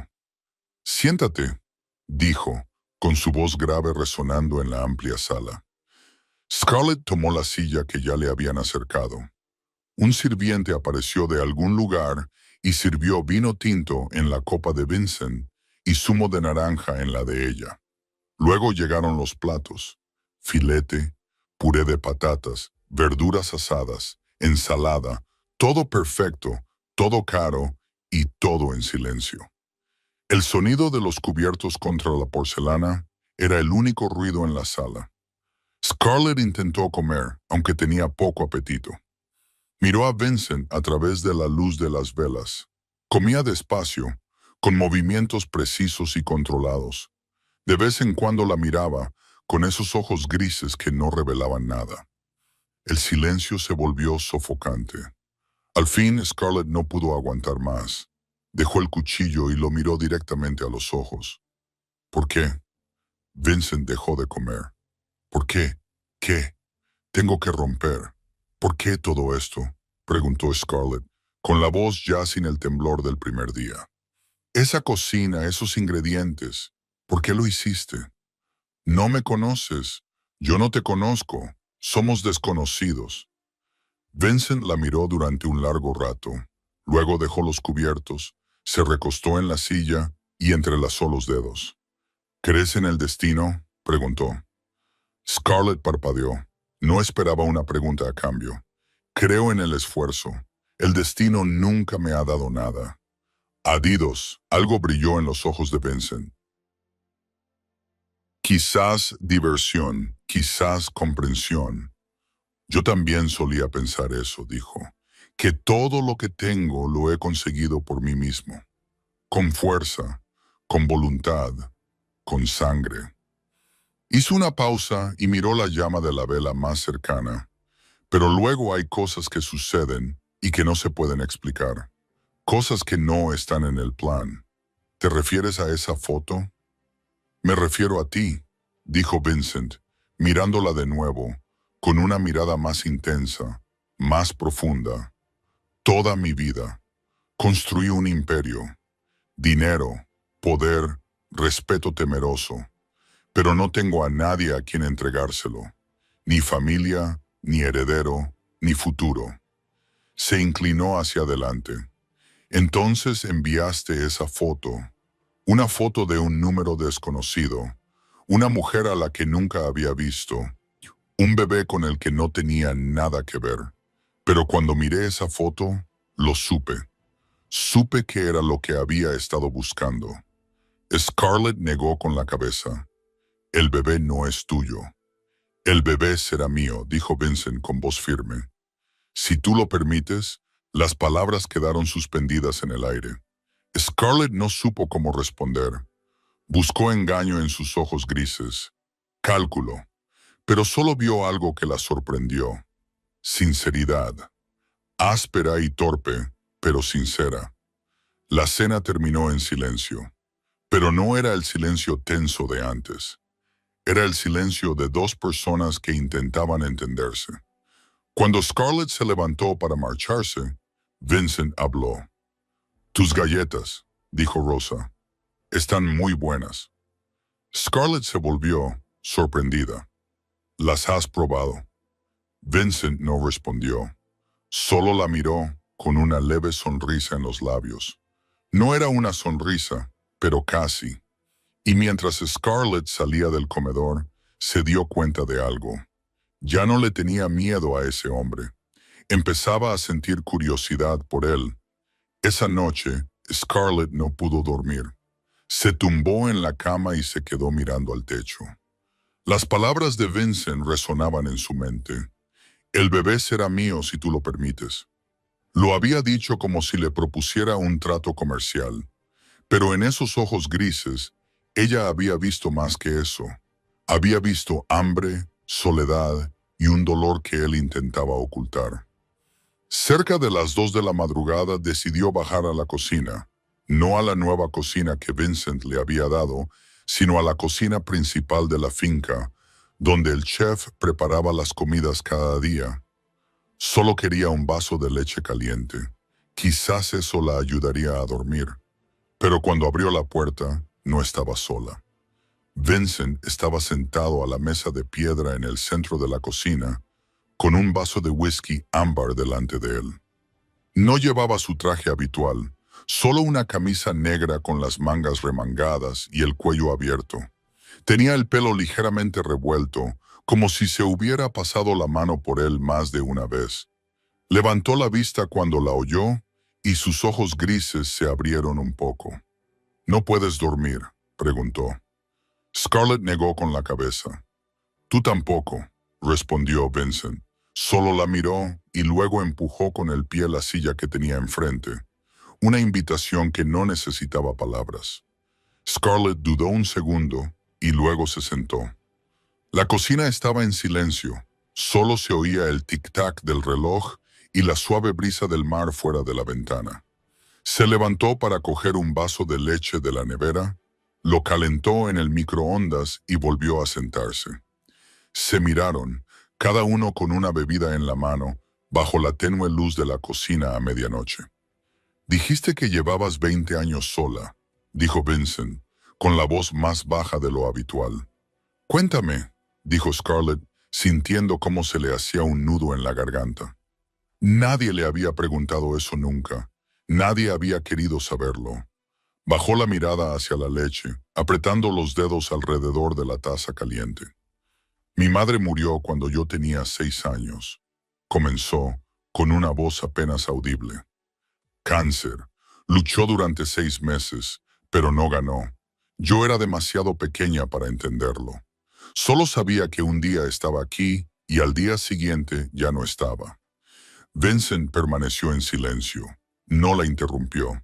Siéntate, dijo, con su voz grave resonando en la amplia sala. Scarlett tomó la silla que ya le habían acercado. Un sirviente apareció de algún lugar y sirvió vino tinto en la copa de Vincent y zumo de naranja en la de ella. Luego llegaron los platos: filete, puré de patatas, verduras asadas, ensalada, todo perfecto, todo caro y todo en silencio. El sonido de los cubiertos contra la porcelana era el único ruido en la sala. Scarlett intentó comer, aunque tenía poco apetito. Miró a Vincent a través de la luz de las velas. Comía despacio, con movimientos precisos y controlados. De vez en cuando la miraba, con esos ojos grises que no revelaban nada. El silencio se volvió sofocante. Al fin, Scarlett no pudo aguantar más. Dejó el cuchillo y lo miró directamente a los ojos. ¿Por qué? Vincent dejó de comer. ¿Por qué? ¿Qué? Tengo que romper. ¿Por qué todo esto?, preguntó Scarlett, con la voz ya sin el temblor del primer día. Esa cocina, esos ingredientes, ¿por qué lo hiciste? No me conoces. Yo no te conozco. Somos desconocidos. Vincent la miró durante un largo rato. Luego dejó los cubiertos, se recostó en la silla y entrelazó los dedos. ¿Crees en el destino?, preguntó. Scarlett parpadeó. No esperaba una pregunta a cambio. Creo en el esfuerzo. El destino nunca me ha dado nada. Adiós. Algo brilló en los ojos de Vincent. Quizás diversión, quizás comprensión. Yo también solía pensar eso, dijo, que todo lo que tengo lo he conseguido por mí mismo, con fuerza, con voluntad, con sangre. Hizo una pausa y miró la llama de la vela más cercana. Pero luego hay cosas que suceden y que no se pueden explicar. Cosas que no están en el plan. ¿Te refieres a esa foto? Me refiero a ti, dijo Vincent, mirándola de nuevo, con una mirada más intensa, más profunda. Toda mi vida, Construí un imperio, dinero, poder, respeto temeroso, pero no tengo a nadie a quien entregárselo, ni familia, ni heredero, ni futuro. Se inclinó hacia adelante. Entonces enviaste esa foto, una foto de un número desconocido, una mujer a la que nunca había visto, un bebé con el que no tenía nada que ver. Pero cuando miré esa foto, lo supe. Supe que era lo que había estado buscando. Scarlett negó con la cabeza. El bebé no es tuyo. El bebé será mío, dijo Vincent con voz firme. Si tú lo permites, las palabras quedaron suspendidas en el aire. Scarlett no supo cómo responder. Buscó engaño en sus ojos grises. Cálculo. Pero solo vio algo que la sorprendió. Sinceridad. Áspera y torpe, pero sincera. La cena terminó en silencio. Pero no era el silencio tenso de antes. Era el silencio de dos personas que intentaban entenderse. Cuando Scarlett se levantó para marcharse, Vincent habló. Tus galletas, dijo Rosa, están muy buenas. Scarlett se volvió, sorprendida. ¿Las has probado? Vincent no respondió. Solo la miró con una leve sonrisa en los labios. No era una sonrisa, pero casi. Y mientras Scarlett salía del comedor, se dio cuenta de algo. Ya no le tenía miedo a ese hombre. Empezaba a sentir curiosidad por él. Esa noche, Scarlett no pudo dormir. Se tumbó en la cama y se quedó mirando al techo. Las palabras de Vincent resonaban en su mente. El bebé será mío si tú lo permites. Lo había dicho como si le propusiera un trato comercial. Pero en esos ojos grises, ella había visto más que eso. Había visto hambre, soledad y un dolor que él intentaba ocultar. Cerca de las 2 de la madrugada decidió bajar a la cocina, no a la nueva cocina que Vincent le había dado, sino a la cocina principal de la finca, donde el chef preparaba las comidas cada día. Solo quería un vaso de leche caliente. Quizás eso la ayudaría a dormir. Pero cuando abrió la puerta, no estaba sola. Vincent estaba sentado a la mesa de piedra en el centro de la cocina, con un vaso de whisky ámbar delante de él. No llevaba su traje habitual, solo una camisa negra con las mangas remangadas y el cuello abierto. Tenía el pelo ligeramente revuelto, como si se hubiera pasado la mano por él más de una vez. Levantó la vista cuando la oyó y sus ojos grises se abrieron un poco. ¿No puedes dormir?, preguntó. Scarlett negó con la cabeza. Tú tampoco, respondió Vincent. Solo la miró y luego empujó con el pie la silla que tenía enfrente. Una invitación que no necesitaba palabras. Scarlett dudó un segundo y luego se sentó. La cocina estaba en silencio. Solo se oía el tic-tac del reloj y la suave brisa del mar fuera de la ventana. Se levantó para coger un vaso de leche de la nevera, lo calentó en el microondas y volvió a sentarse. Se miraron, cada uno con una bebida en la mano, bajo la tenue luz de la cocina a medianoche. Dijiste que llevabas 20 años sola, dijo Vincent, con la voz más baja de lo habitual. Cuéntame, dijo Scarlett, sintiendo cómo se le hacía un nudo en la garganta. Nadie le había preguntado eso nunca. Nadie había querido saberlo. Bajó la mirada hacia la leche, apretando los dedos alrededor de la taza caliente. Mi madre murió cuando yo tenía 6 años. Comenzó, con una voz apenas audible. Cáncer. Luchó durante 6 meses, pero no ganó. Yo era demasiado pequeña para entenderlo. Solo sabía que un día estaba aquí y al día siguiente ya no estaba. Vincent permaneció en silencio. No la interrumpió.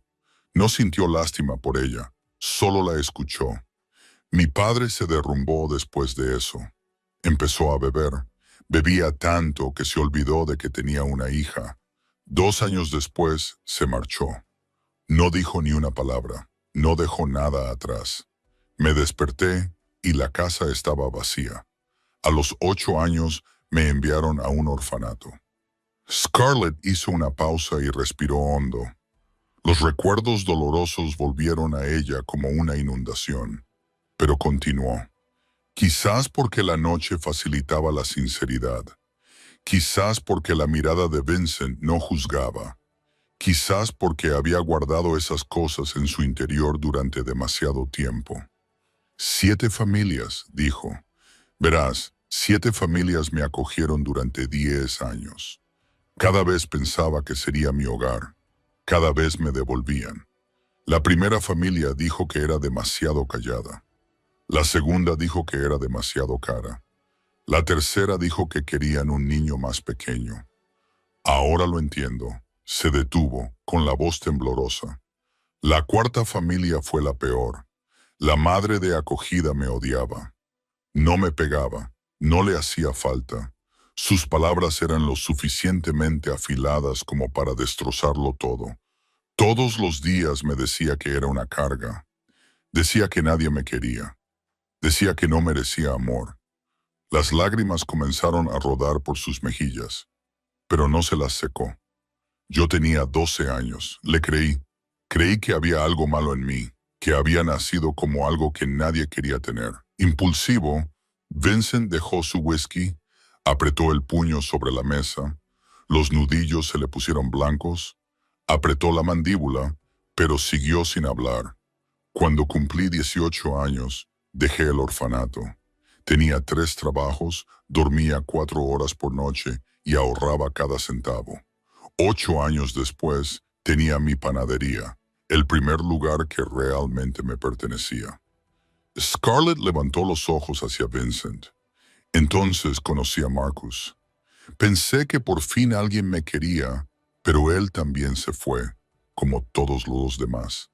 No sintió lástima por ella. Solo la escuchó. Mi padre se derrumbó después de eso. Empezó a beber. Bebía tanto que se olvidó de que tenía una hija. 2 años después se marchó. No dijo ni una palabra. No dejó nada atrás. Me desperté y la casa estaba vacía. A los 8 años me enviaron a un orfanato. Scarlett hizo una pausa y respiró hondo. Los recuerdos dolorosos volvieron a ella como una inundación, pero continuó. Quizás porque la noche facilitaba la sinceridad, quizás porque la mirada de Vincent no juzgaba, quizás porque había guardado esas cosas en su interior durante demasiado tiempo. 7 familias, dijo. Verás, 7 familias me acogieron durante 10 años. Cada vez pensaba que sería mi hogar. Cada vez me devolvían. La primera familia dijo que era demasiado callada. La segunda dijo que era demasiado cara. La tercera dijo que querían un niño más pequeño. Ahora lo entiendo. Se detuvo, con la voz temblorosa. La cuarta familia fue la peor. La madre de acogida me odiaba. No me pegaba, no le hacía falta. Sus palabras eran lo suficientemente afiladas como para destrozarlo todo. Todos los días me decía que era una carga. Decía que nadie me quería. Decía que no merecía amor. Las lágrimas comenzaron a rodar por sus mejillas, pero no se las secó. Yo tenía 12 años, le creí. Creí que había algo malo en mí, que había nacido como algo que nadie quería tener. Impulsivo, Vincent dejó su whisky, apretó el puño sobre la mesa, los nudillos se le pusieron blancos, apretó la mandíbula, pero siguió sin hablar. Cuando cumplí 18 años, dejé el orfanato. Tenía 3 trabajos, dormía 4 horas por noche y ahorraba cada centavo. 8 años después, tenía mi panadería, el primer lugar que realmente me pertenecía. Scarlett levantó los ojos hacia Vincent. Entonces conocí a Marcus. Pensé que por fin alguien me quería, pero él también se fue, como todos los demás.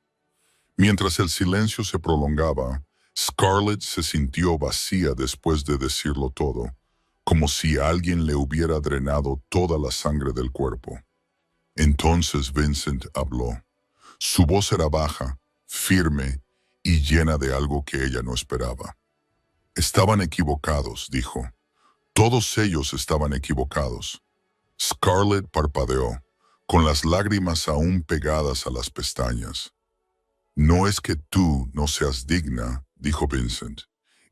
Mientras el silencio se prolongaba, Scarlett se sintió vacía después de decirlo todo, como si alguien le hubiera drenado toda la sangre del cuerpo. Entonces Vincent habló. Su voz era baja, firme y llena de algo que ella no esperaba. Estaban equivocados, dijo. Todos ellos estaban equivocados. Scarlett parpadeó, con las lágrimas aún pegadas a las pestañas. No es que tú no seas digna, dijo Vincent.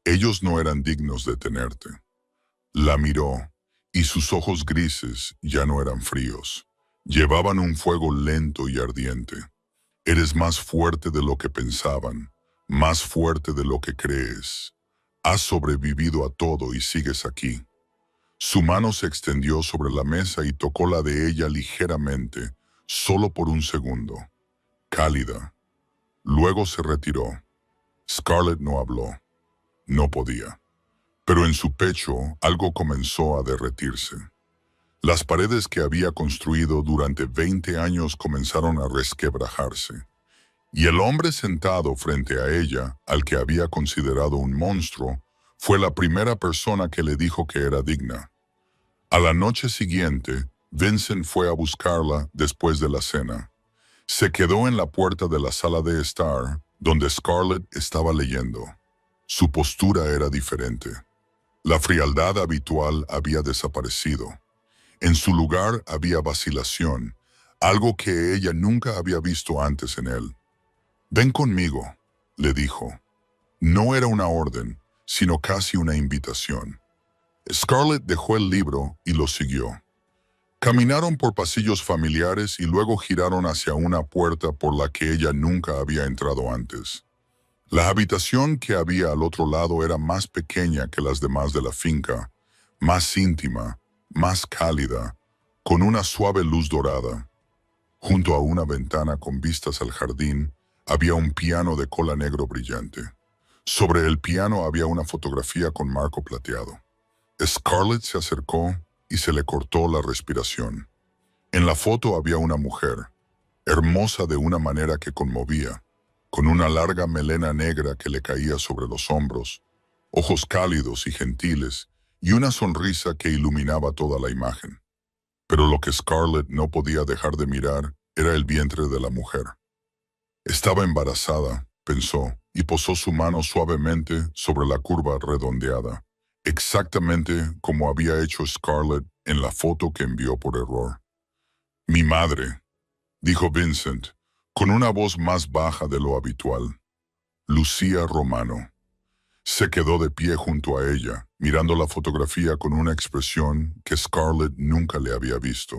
Ellos no eran dignos de tenerte. La miró, y sus ojos grises ya no eran fríos. Llevaban un fuego lento y ardiente. Eres más fuerte de lo que pensaban, más fuerte de lo que crees. Has sobrevivido a todo y sigues aquí. Su mano se extendió sobre la mesa y tocó la de ella ligeramente, solo por un segundo. Cálida. Luego se retiró. Scarlett no habló. No podía. Pero en su pecho algo comenzó a derretirse. Las paredes que había construido durante 20 años comenzaron a resquebrajarse. Y el hombre sentado frente a ella, al que había considerado un monstruo, fue la primera persona que le dijo que era digna. A la noche siguiente, Vincent fue a buscarla después de la cena. Se quedó en la puerta de la sala de estar, donde Scarlett estaba leyendo. Su postura era diferente. La frialdad habitual había desaparecido. En su lugar había vacilación, algo que ella nunca había visto antes en él. «Ven conmigo», le dijo. No era una orden, sino casi una invitación. Scarlett dejó el libro y lo siguió. Caminaron por pasillos familiares y luego giraron hacia una puerta por la que ella nunca había entrado antes. La habitación que había al otro lado era más pequeña que las demás de la finca, más íntima, más cálida, con una suave luz dorada. Junto a una ventana con vistas al jardín, había un piano de cola negro brillante. Sobre el piano había una fotografía con marco plateado. Scarlett se acercó y se le cortó la respiración. En la foto había una mujer, hermosa de una manera que conmovía, con una larga melena negra que le caía sobre los hombros, ojos cálidos y gentiles, y una sonrisa que iluminaba toda la imagen. Pero lo que Scarlett no podía dejar de mirar era el vientre de la mujer. Estaba embarazada, pensó, y posó su mano suavemente sobre la curva redondeada, exactamente como había hecho Scarlett en la foto que envió por error. «Mi madre», dijo Vincent, con una voz más baja de lo habitual. Lucía Romano. Se quedó de pie junto a ella, mirando la fotografía con una expresión que Scarlett nunca le había visto.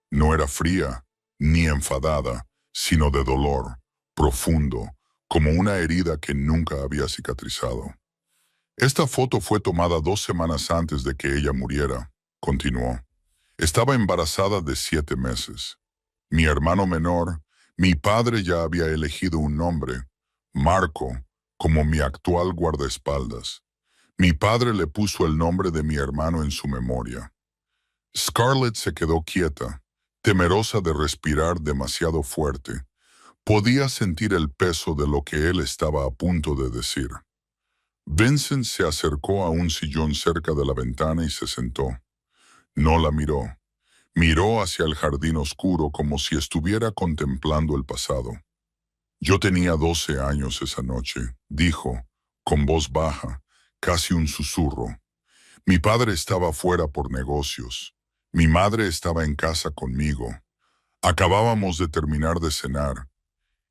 No era fría, ni enfadada, sino de dolor, profundo, como una herida que nunca había cicatrizado. Esta foto fue tomada 2 semanas antes de que ella muriera, continuó. Estaba embarazada de 7 meses. Mi hermano menor, mi padre ya había elegido un nombre, Marco, como mi actual guardaespaldas. Mi padre le puso el nombre de mi hermano en su memoria. Scarlett se quedó quieta, temerosa de respirar demasiado fuerte. Podía sentir el peso de lo que él estaba a punto de decir. Vincent se acercó a un sillón cerca de la ventana y se sentó. No la miró. Miró hacia el jardín oscuro como si estuviera contemplando el pasado. Yo tenía 12 años esa noche, dijo, con voz baja, casi un susurro. Mi padre estaba fuera por negocios. Mi madre estaba en casa conmigo. Acabábamos de terminar de cenar.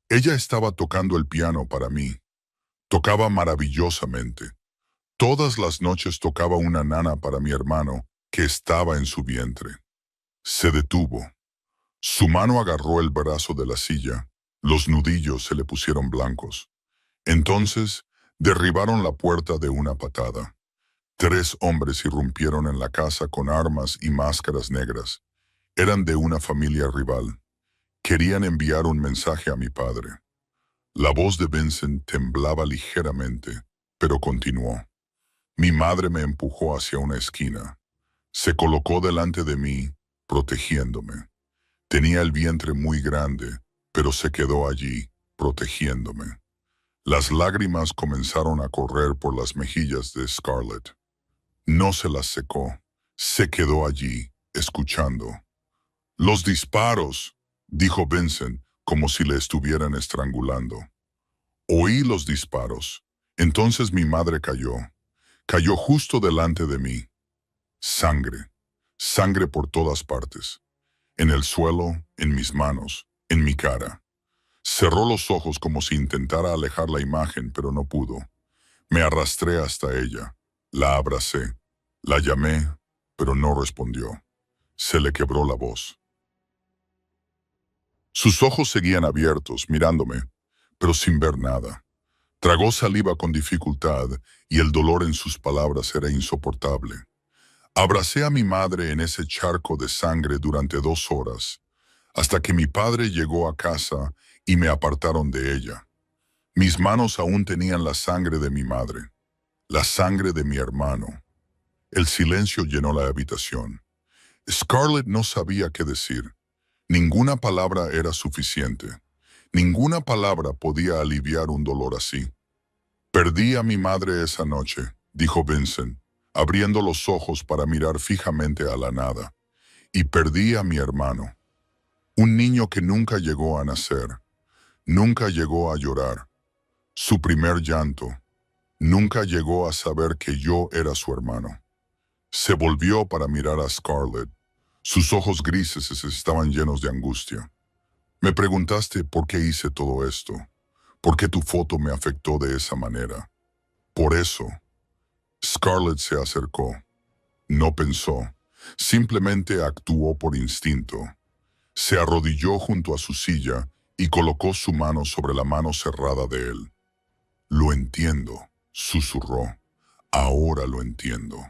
Ella estaba tocando el piano para mí. Tocaba maravillosamente. Todas las noches tocaba una nana para mi hermano, que estaba en su vientre. Se detuvo. Su mano agarró el brazo de la silla. Los nudillos se le pusieron blancos. Entonces, derribaron la puerta de una patada. 3 hombres irrumpieron en la casa con armas y máscaras negras. Eran de una familia rival. Querían enviar un mensaje a mi padre. La voz de Vincent temblaba ligeramente, pero continuó. Mi madre me empujó hacia una esquina. Se colocó delante de mí, protegiéndome. Tenía el vientre muy grande, pero se quedó allí, protegiéndome. Las lágrimas comenzaron a correr por las mejillas de Scarlett. No se las secó. Se quedó allí, escuchando. «Los disparos», dijo Vincent, como si le estuvieran estrangulando. Oí los disparos. Entonces mi madre cayó. Cayó justo delante de mí. Sangre. Sangre por todas partes. En el suelo, en mis manos, en mi cara. Cerró los ojos como si intentara alejar la imagen, pero no pudo. Me arrastré hasta ella. La abracé. La llamé, pero no respondió. Se le quebró la voz. Sus ojos seguían abiertos, mirándome, pero sin ver nada. Tragó saliva con dificultad y el dolor en sus palabras era insoportable. Abracé a mi madre en ese charco de sangre durante 2 horas, hasta que mi padre llegó a casa y me apartaron de ella. Mis manos aún tenían la sangre de mi madre, la sangre de mi hermano. El silencio llenó la habitación. Scarlett no sabía qué decir. Ninguna palabra era suficiente. Ninguna palabra podía aliviar un dolor así. Perdí a mi madre esa noche, dijo Vincent, abriendo los ojos para mirar fijamente a la nada. Y perdí a mi hermano. Un niño que nunca llegó a nacer. Nunca llegó a llorar. Su primer llanto. Nunca llegó a saber que yo era su hermano. Se volvió para mirar a Scarlett. Sus ojos grises estaban llenos de angustia. Me preguntaste por qué hice todo esto. ¿Por qué tu foto me afectó de esa manera? Por eso. Scarlett se acercó. No pensó. Simplemente actuó por instinto. Se arrodilló junto a su silla y colocó su mano sobre la mano cerrada de él. Lo entiendo, susurró. Ahora lo entiendo.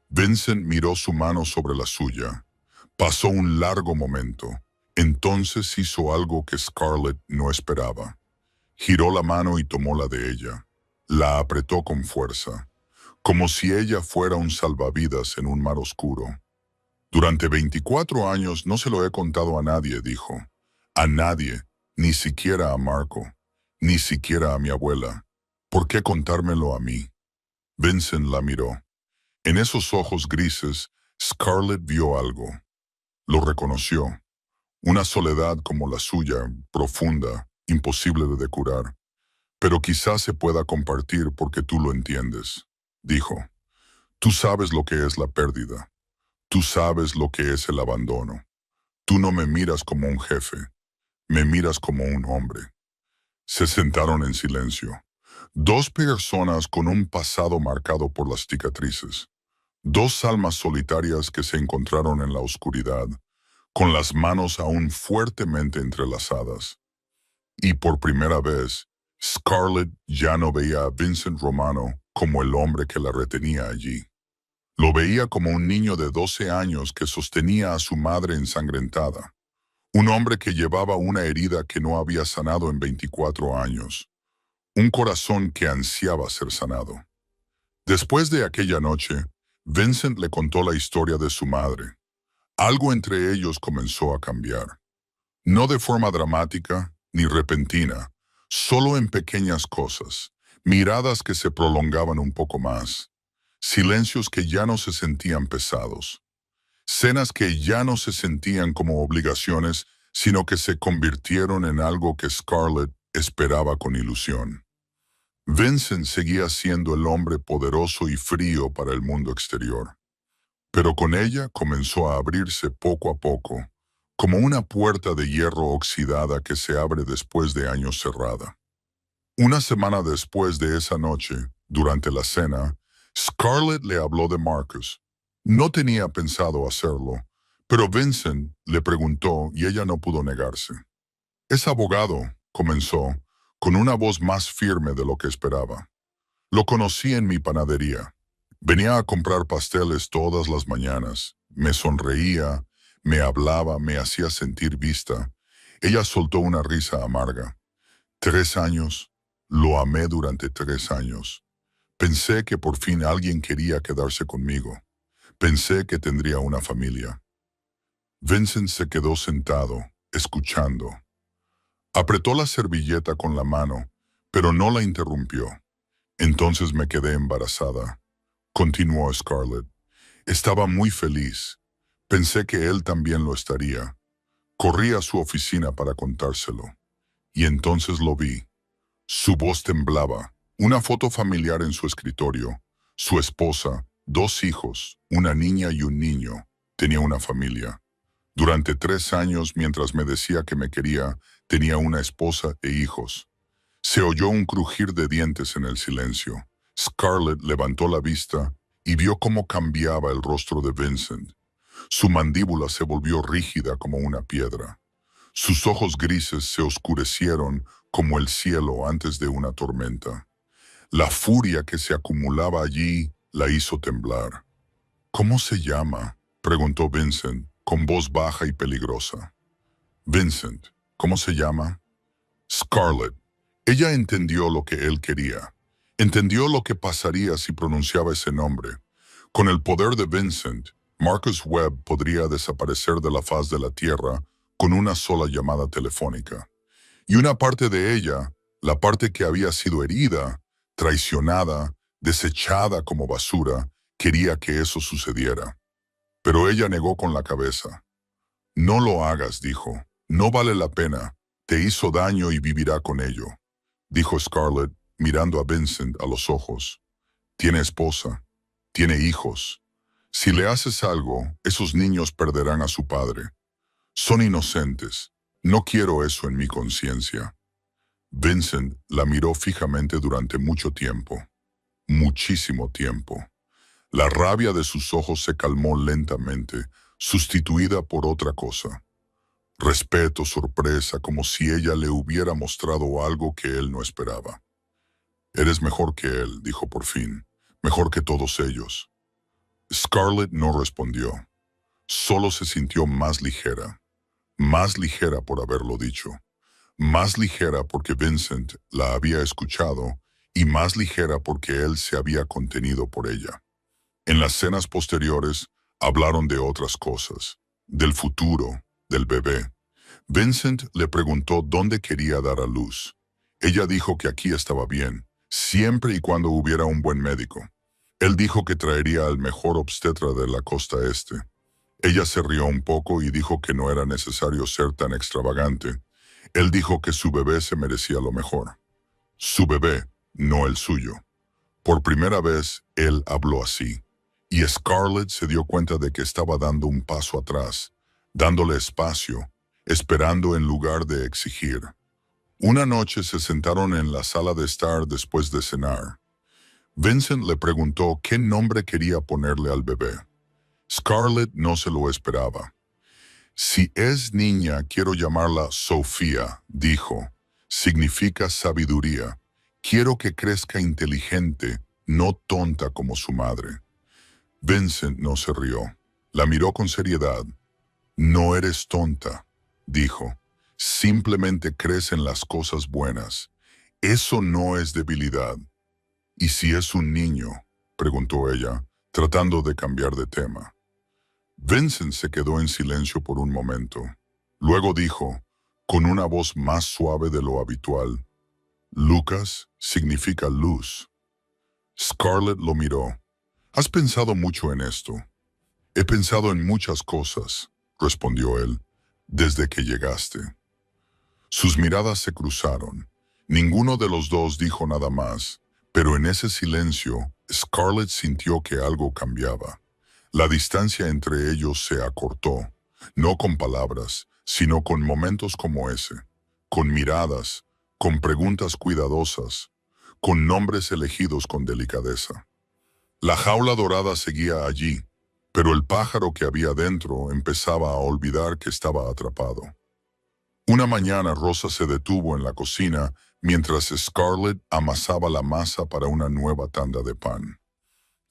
Vincent miró su mano sobre la suya. Pasó un largo momento. Entonces hizo algo que Scarlett no esperaba. Giró la mano y tomó la de ella. La apretó con fuerza, como si ella fuera un salvavidas en un mar oscuro. Durante 24 años no se lo he contado a nadie, dijo. A nadie, ni siquiera a Marco, ni siquiera a mi abuela. ¿Por qué contármelo a mí? Vincent la miró. En esos ojos grises, Scarlett vio algo. Lo reconoció. Una soledad como la suya, profunda, imposible de curar. Pero quizás se pueda compartir porque tú lo entiendes, dijo. Tú sabes lo que es la pérdida. Tú sabes lo que es el abandono. Tú no me miras como un jefe. Me miras como un hombre. Se sentaron en silencio. Dos personas con un pasado marcado por las cicatrices. Dos almas solitarias que se encontraron en la oscuridad, con las manos aún fuertemente entrelazadas. Y por primera vez, Scarlett ya no veía a Vincent Romano como el hombre que la retenía allí. Lo veía como un niño de 12 años que sostenía a su madre ensangrentada. Un hombre que llevaba una herida que no había sanado en 24 años. Un corazón que ansiaba ser sanado. Después de aquella noche, Vincent le contó la historia de su madre. Algo entre ellos comenzó a cambiar. No de forma dramática ni repentina, solo en pequeñas cosas, miradas que se prolongaban un poco más, silencios que ya no se sentían pesados, cenas que ya no se sentían como obligaciones, sino que se convirtieron en algo que Scarlett esperaba con ilusión. Vincent seguía siendo el hombre poderoso y frío para el mundo exterior, pero con ella comenzó a abrirse poco a poco, como una puerta de hierro oxidada que se abre después de años cerrada. Una semana después de esa noche, durante la cena, Scarlett le habló de Marcus. No tenía pensado hacerlo, pero Vincent le preguntó y ella no pudo negarse. Es abogado, comenzó, con una voz más firme de lo que esperaba. Lo conocí en mi panadería. Venía a comprar pasteles todas las mañanas. Me sonreía, me hablaba, me hacía sentir vista. Ella soltó una risa amarga. 3 años. Lo amé durante 3 años. Pensé que por fin alguien quería quedarse conmigo. Pensé que tendría una familia. Vincent se quedó sentado, escuchando. Apretó la servilleta con la mano, pero no la interrumpió. Entonces me quedé embarazada. Continuó Scarlett. Estaba muy feliz. Pensé que él también lo estaría. Corrí a su oficina para contárselo. Y entonces lo vi. Su voz temblaba. Una foto familiar en su escritorio. Su esposa, 2 hijos, una niña y un niño. Tenía una familia. Durante 3 años, mientras me decía que me quería, tenía una esposa e hijos. Se oyó un crujir de dientes en el silencio. Scarlett levantó la vista y vio cómo cambiaba el rostro de Vincent. Su mandíbula se volvió rígida como una piedra. Sus ojos grises se oscurecieron como el cielo antes de una tormenta. La furia que se acumulaba allí la hizo temblar. ¿Cómo se llama?, preguntó Vincent, con voz baja y peligrosa. Vincent, ¿cómo se llama? Scarlett. Ella entendió lo que él quería. Entendió lo que pasaría si pronunciaba ese nombre. Con el poder de Vincent, Marcus Webb podría desaparecer de la faz de la tierra con una sola llamada telefónica. Y una parte de ella, la parte que había sido herida, traicionada, desechada como basura, quería que eso sucediera. Pero ella negó con la cabeza. No lo hagas, dijo. No vale la pena. Te hizo daño y vivirá con ello, dijo Scarlett, mirando a Vincent a los ojos. Tiene esposa. Tiene hijos. Si le haces algo, esos niños perderán a su padre. Son inocentes. No quiero eso en mi conciencia. Vincent la miró fijamente durante mucho tiempo. Muchísimo tiempo. La rabia de sus ojos se calmó lentamente, sustituida por otra cosa. Respeto, sorpresa, como si ella le hubiera mostrado algo que él no esperaba. Eres mejor que él, dijo por fin. Mejor que todos ellos. Scarlett no respondió. Solo se sintió más ligera. Más ligera por haberlo dicho. Más ligera porque Vincent la había escuchado y más ligera porque él se había contenido por ella. En las cenas posteriores hablaron de otras cosas, del futuro, del bebé. Vincent le preguntó dónde quería dar a luz. Ella dijo que aquí estaba bien, siempre y cuando hubiera un buen médico. Él dijo que traería al mejor obstetra de la costa este. Ella se rió un poco y dijo que no era necesario ser tan extravagante. Él dijo que su bebé se merecía lo mejor. Su bebé, no el suyo. Por primera vez, él habló así. Y Scarlett se dio cuenta de que estaba dando un paso atrás, dándole espacio. esperando en lugar de exigir. Una noche se sentaron en la sala de estar después de cenar. Vincent le preguntó qué nombre quería ponerle al bebé. Scarlett no se lo esperaba. Si es niña, quiero llamarla Sofía, dijo. Significa sabiduría. Quiero que crezca inteligente, no tonta como su madre. Vincent no se rió. La miró con seriedad. No eres tonta, dijo. Simplemente crees en las cosas buenas. Eso no es debilidad. ¿Y si es un niño?, preguntó ella, tratando de cambiar de tema. Vincent se quedó en silencio por un momento. Luego dijo, con una voz más suave de lo habitual, Lucas significa luz. Scarlett lo miró. ¿Has pensado mucho en esto? He pensado en muchas cosas, respondió él, desde que llegaste. Sus miradas se cruzaron. Ninguno de los dos dijo nada más, pero en ese silencio, Scarlett sintió que algo cambiaba. La distancia entre ellos se acortó, no con palabras, sino con momentos como ese, con miradas, con preguntas cuidadosas, con nombres elegidos con delicadeza. La jaula dorada seguía allí, pero el pájaro que había dentro empezaba a olvidar que estaba atrapado. Una mañana Rosa se detuvo en la cocina mientras Scarlett amasaba la masa para una nueva tanda de pan.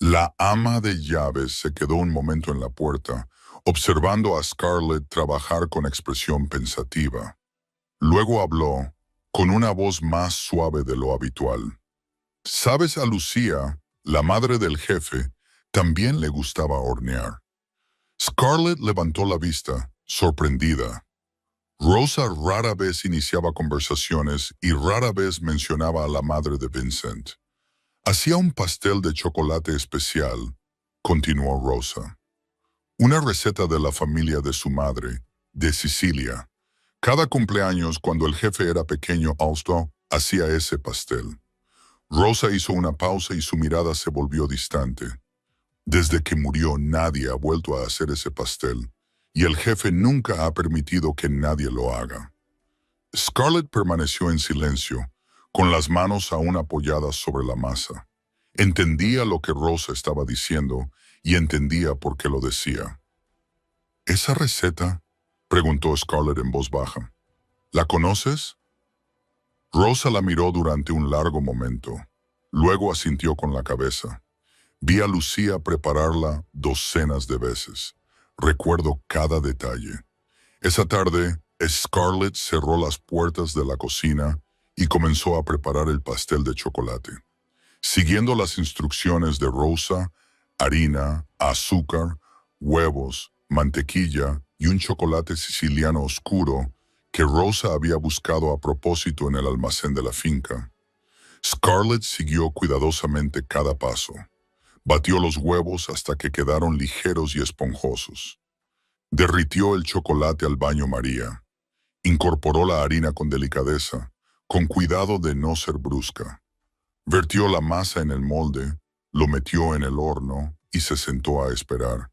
La ama de llaves se quedó un momento en la puerta, observando a Scarlett trabajar con expresión pensativa. Luego habló, con una voz más suave de lo habitual. ¿Sabes? A Lucía, la madre del jefe, también le gustaba hornear. Scarlett levantó la vista, sorprendida. Rosa rara vez iniciaba conversaciones y rara vez mencionaba a la madre de Vincent. Hacía un pastel de chocolate especial, continuó Rosa. Una receta de la familia de su madre, de Sicilia. Cada cumpleaños, cuando el jefe era pequeño, Alsto hacía ese pastel. Rosa hizo una pausa y su mirada se volvió distante. Desde que murió, nadie ha vuelto a hacer ese pastel, y el jefe nunca ha permitido que nadie lo haga. Scarlett permaneció en silencio, con las manos aún apoyadas sobre la masa. Entendía lo que Rosa estaba diciendo y entendía por qué lo decía. ¿Esa receta?, preguntó Scarlett en voz baja. ¿La conoces? Rosa la miró durante un largo momento. Luego asintió con la cabeza. Vi a Lucía prepararla docenas de veces. Recuerdo cada detalle. Esa tarde, Scarlett cerró las puertas de la cocina y comenzó a preparar el pastel de chocolate. Siguiendo las instrucciones de Rosa, harina, azúcar, huevos, mantequilla y un chocolate siciliano oscuro que Rosa había buscado a propósito en el almacén de la finca. Scarlett siguió cuidadosamente cada paso. Batió los huevos hasta que quedaron ligeros y esponjosos. Derritió el chocolate al baño María. Incorporó la harina con delicadeza, con cuidado de no ser brusca. Vertió la masa en el molde, lo metió en el horno y se sentó a esperar.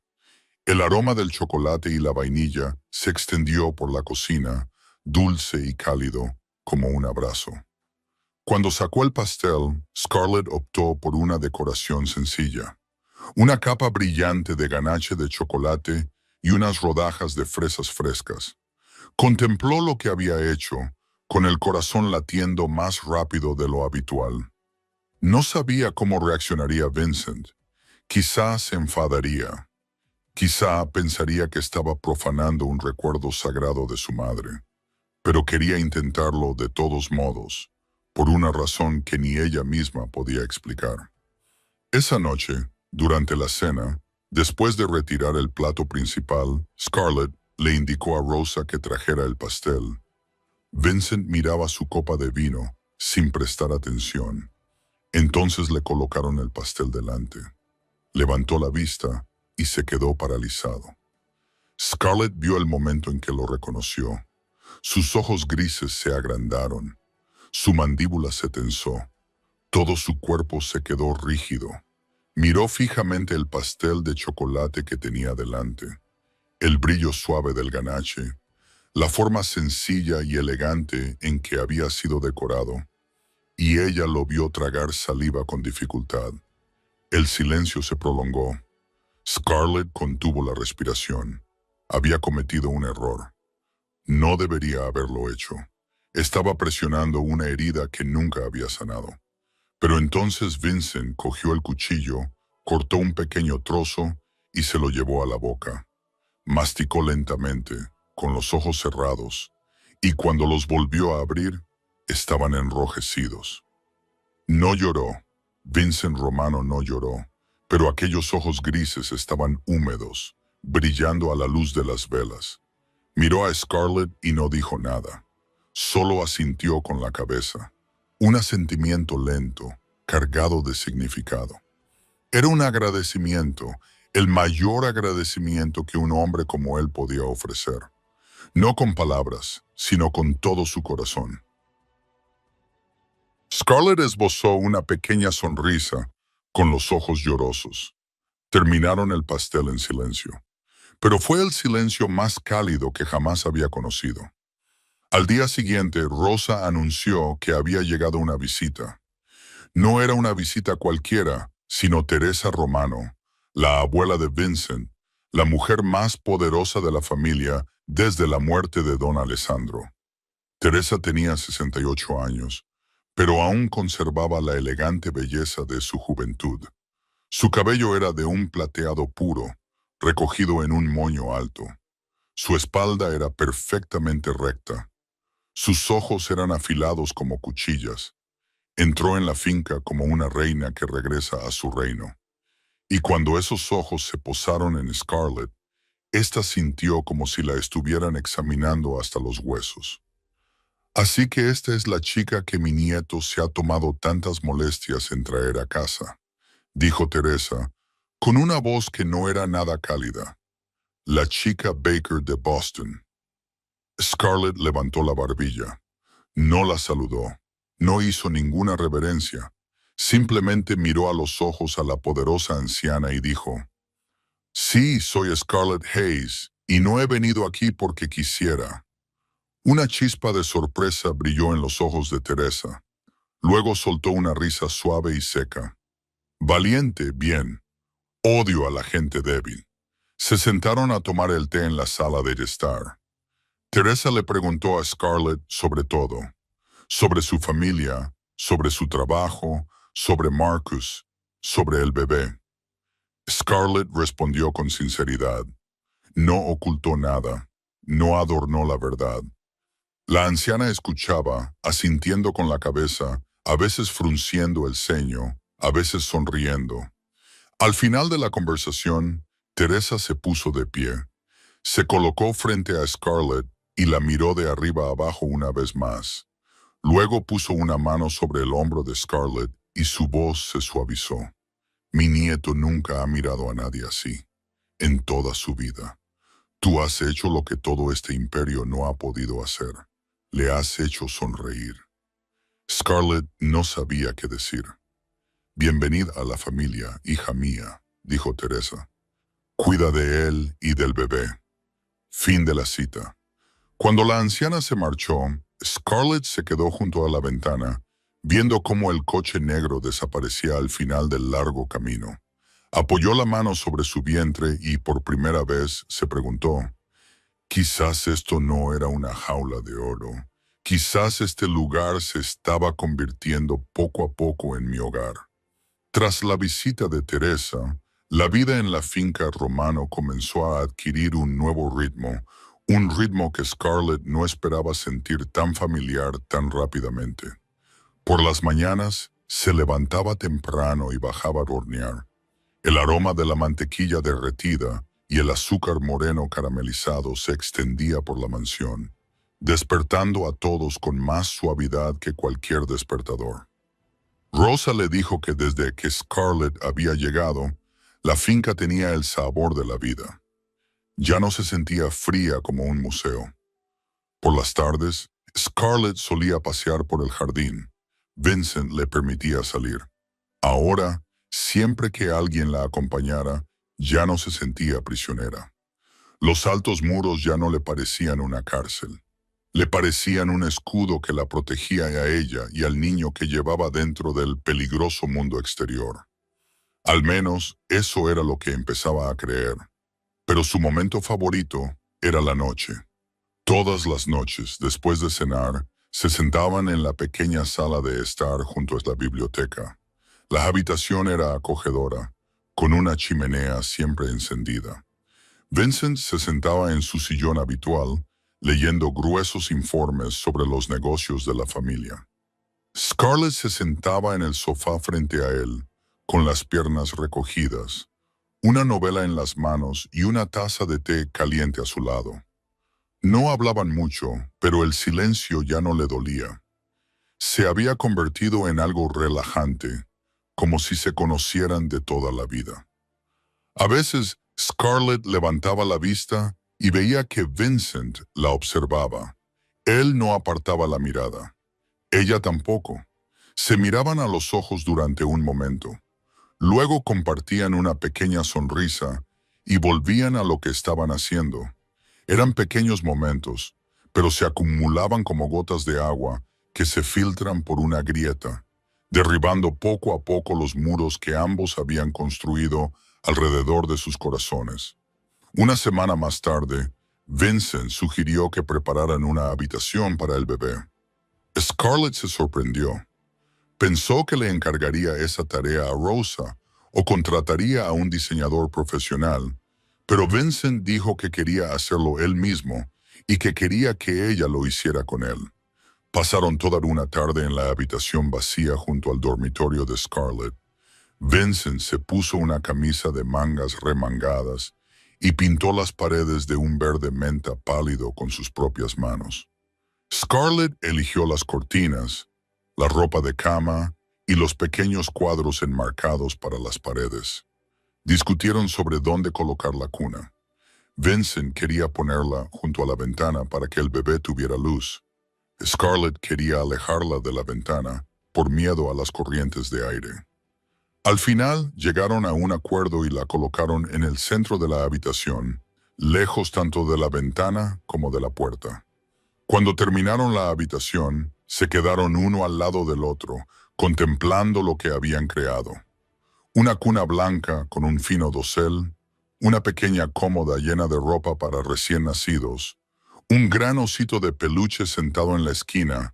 El aroma del chocolate y la vainilla se extendió por la cocina, dulce y cálido, como un abrazo. Cuando sacó el pastel, Scarlett optó por una decoración sencilla. Una capa brillante de ganache de chocolate y unas rodajas de fresas frescas. Contempló lo que había hecho, con el corazón latiendo más rápido de lo habitual. No sabía cómo reaccionaría Vincent. Quizá se enfadaría. Quizá pensaría que estaba profanando un recuerdo sagrado de su madre. Pero quería intentarlo de todos modos, por una razón que ni ella misma podía explicar. Esa noche, durante la cena, después de retirar el plato principal, Scarlett le indicó a Rosa que trajera el pastel. Vincent miraba su copa de vino, sin prestar atención. Entonces le colocaron el pastel delante. Levantó la vista y se quedó paralizado. Scarlett vio el momento en que lo reconoció. Sus ojos grises se agrandaron. Su mandíbula se tensó. Todo su cuerpo se quedó rígido. Miró fijamente el pastel de chocolate que tenía delante. El brillo suave del ganache, la forma sencilla y elegante en que había sido decorado, y ella lo vio tragar saliva con dificultad. El silencio se prolongó. Scarlett contuvo la respiración. Había cometido un error. No debería haberlo hecho. Estaba presionando una herida que nunca había sanado. Pero entonces Vincent cogió el cuchillo, cortó un pequeño trozo y se lo llevó a la boca. Masticó lentamente, con los ojos cerrados, y cuando los volvió a abrir, estaban enrojecidos. No lloró. Vincent Romano no lloró, pero aquellos ojos grises estaban húmedos, brillando a la luz de las velas. Miró a Scarlett y no dijo nada. Solo asintió con la cabeza. Un asentimiento lento, cargado de significado. Era un agradecimiento, el mayor agradecimiento que un hombre como él podía ofrecer. No con palabras, sino con todo su corazón. Scarlett esbozó una pequeña sonrisa con los ojos llorosos. Terminaron el pastel en silencio, pero fue el silencio más cálido que jamás había conocido. Al día siguiente, Rosa anunció que había llegado una visita. No era una visita cualquiera, sino Teresa Romano, la abuela de Vincent, la mujer más poderosa de la familia desde la muerte de don Alessandro. Teresa tenía 68 años, pero aún conservaba la elegante belleza de su juventud. Su cabello era de un plateado puro, recogido en un moño alto. Su espalda era perfectamente recta. Sus ojos eran afilados como cuchillas. Entró en la finca como una reina que regresa a su reino. Y cuando esos ojos se posaron en Scarlett, ésta sintió como si la estuvieran examinando hasta los huesos. Así que esta es la chica que mi nieto se ha tomado tantas molestias en traer a casa, dijo Teresa, con una voz que no era nada cálida. La chica Baker de Boston. Scarlett levantó la barbilla. No la saludó. No hizo ninguna reverencia. Simplemente miró a los ojos a la poderosa anciana y dijo, «Sí, soy Scarlett Hayes, y no he venido aquí porque quisiera». Una chispa de sorpresa brilló en los ojos de Teresa. Luego soltó una risa suave y seca. «Valiente, bien. Odio a la gente débil». Se sentaron a tomar el té en la sala de estar. Teresa le preguntó a Scarlett sobre todo. Sobre su familia, sobre su trabajo, sobre Marcus, sobre el bebé. Scarlett respondió con sinceridad. No ocultó nada, no adornó la verdad. La anciana escuchaba, asintiendo con la cabeza, a veces frunciendo el ceño, a veces sonriendo. Al final de la conversación, Teresa se puso de pie. Se colocó frente a Scarlett y la miró de arriba abajo una vez más. Luego puso una mano sobre el hombro de Scarlett y su voz se suavizó. «Mi nieto nunca ha mirado a nadie así, en toda su vida. Tú has hecho lo que todo este imperio no ha podido hacer. Le has hecho sonreír». Scarlett no sabía qué decir. «Bienvenida a la familia, hija mía», dijo Teresa. «Cuida de él y del bebé». Fin de la cita. Cuando la anciana se marchó, Scarlett se quedó junto a la ventana, viendo cómo el coche negro desaparecía al final del largo camino. Apoyó la mano sobre su vientre y por primera vez se preguntó, «Quizás esto no era una jaula de oro. Quizás este lugar se estaba convirtiendo poco a poco en mi hogar». Tras la visita de Teresa, la vida en la finca Romano comenzó a adquirir un nuevo ritmo, un ritmo que Scarlett no esperaba sentir tan familiar tan rápidamente. Por las mañanas, se levantaba temprano y bajaba a hornear. El aroma de la mantequilla derretida y el azúcar moreno caramelizado se extendía por la mansión, despertando a todos con más suavidad que cualquier despertador. Rosa le dijo que desde que Scarlett había llegado, la finca tenía el sabor de la vida. Ya no se sentía fría como un museo. Por las tardes, Scarlett solía pasear por el jardín. Vincent le permitía salir. Ahora, siempre que alguien la acompañara, ya no se sentía prisionera. Los altos muros ya no le parecían una cárcel. Le parecían un escudo que la protegía a ella y al niño que llevaba dentro del peligroso mundo exterior. Al menos eso era lo que empezaba a creer. Pero su momento favorito era la noche. Todas las noches, después de cenar, se sentaban en la pequeña sala de estar junto a la biblioteca. La habitación era acogedora, con una chimenea siempre encendida. Vincent se sentaba en su sillón habitual, leyendo gruesos informes sobre los negocios de la familia. Scarlett se sentaba en el sofá frente a él, con las piernas recogidas, una novela en las manos y una taza de té caliente a su lado. No hablaban mucho, pero el silencio ya no le dolía. Se había convertido en algo relajante, como si se conocieran de toda la vida. A veces, Scarlett levantaba la vista y veía que Vincent la observaba. Él no apartaba la mirada. Ella tampoco. Se miraban a los ojos durante un momento. Luego compartían una pequeña sonrisa y volvían a lo que estaban haciendo. Eran pequeños momentos, pero se acumulaban como gotas de agua que se filtran por una grieta, derribando poco a poco los muros que ambos habían construido alrededor de sus corazones. Una semana más tarde, Vincent sugirió que prepararan una habitación para el bebé. Scarlett se sorprendió. Pensó que le encargaría esa tarea a Rosa o contrataría a un diseñador profesional, pero Vincent dijo que quería hacerlo él mismo y que quería que ella lo hiciera con él. Pasaron toda una tarde en la habitación vacía junto al dormitorio de Scarlett. Vincent se puso una camisa de mangas remangadas y pintó las paredes de un verde menta pálido con sus propias manos. Scarlett eligió las cortinas, la ropa de cama y los pequeños cuadros enmarcados para las paredes. Discutieron sobre dónde colocar la cuna. Vincent quería ponerla junto a la ventana para que el bebé tuviera luz. Scarlett quería alejarla de la ventana por miedo a las corrientes de aire. Al final llegaron a un acuerdo y la colocaron en el centro de la habitación, lejos tanto de la ventana como de la puerta. Cuando terminaron la habitación, se quedaron uno al lado del otro, contemplando lo que habían creado. Una cuna blanca con un fino dosel, una pequeña cómoda llena de ropa para recién nacidos, un gran osito de peluche sentado en la esquina,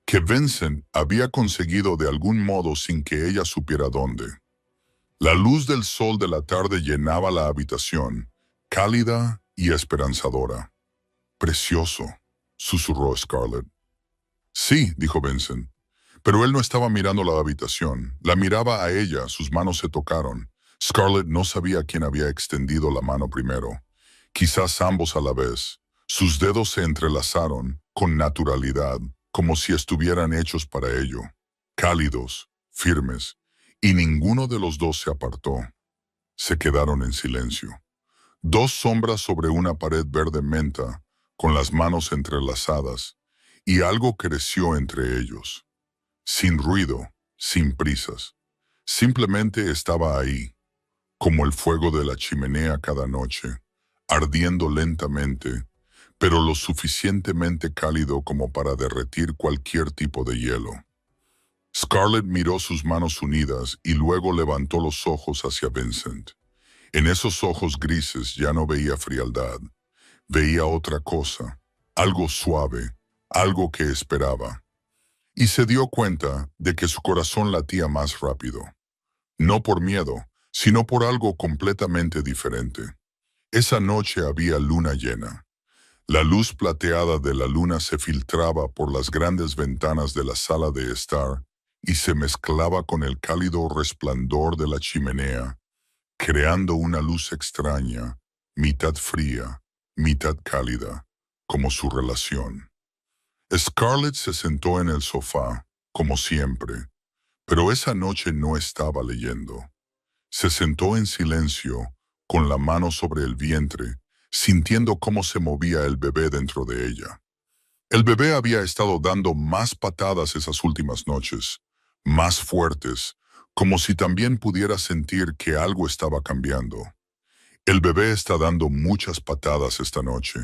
que Vincent había conseguido de algún modo sin que ella supiera dónde. La luz del sol de la tarde llenaba la habitación, cálida y esperanzadora. «Precioso», susurró Scarlett. «Sí», dijo Vincent. Pero él no estaba mirando la habitación, la miraba a ella, sus manos se tocaron. Scarlett no sabía quién había extendido la mano primero. Quizás ambos a la vez. Sus dedos se entrelazaron, con naturalidad, como si estuvieran hechos para ello. Cálidos, firmes, y ninguno de los dos se apartó. Se quedaron en silencio. Dos sombras sobre una pared verde menta, con las manos entrelazadas, y algo creció entre ellos. Sin ruido, sin prisas. Simplemente estaba ahí, como el fuego de la chimenea cada noche, ardiendo lentamente, pero lo suficientemente cálido como para derretir cualquier tipo de hielo. Scarlett miró sus manos unidas y luego levantó los ojos hacia Vincent. En esos ojos grises ya no veía frialdad, veía otra cosa, algo suave, algo que esperaba. Y se dio cuenta de que su corazón latía más rápido. No por miedo, sino por algo completamente diferente. Esa noche había luna llena. La luz plateada de la luna se filtraba por las grandes ventanas de la sala de estar y se mezclaba con el cálido resplandor de la chimenea, creando una luz extraña, mitad fría, mitad cálida, como su relación. Scarlett se sentó en el sofá, como siempre, pero esa noche no estaba leyendo. Se sentó en silencio, con la mano sobre el vientre, sintiendo cómo se movía el bebé dentro de ella. El bebé había estado dando más patadas esas últimas noches, más fuertes, como si también pudiera sentir que algo estaba cambiando. El bebé está dando muchas patadas esta noche,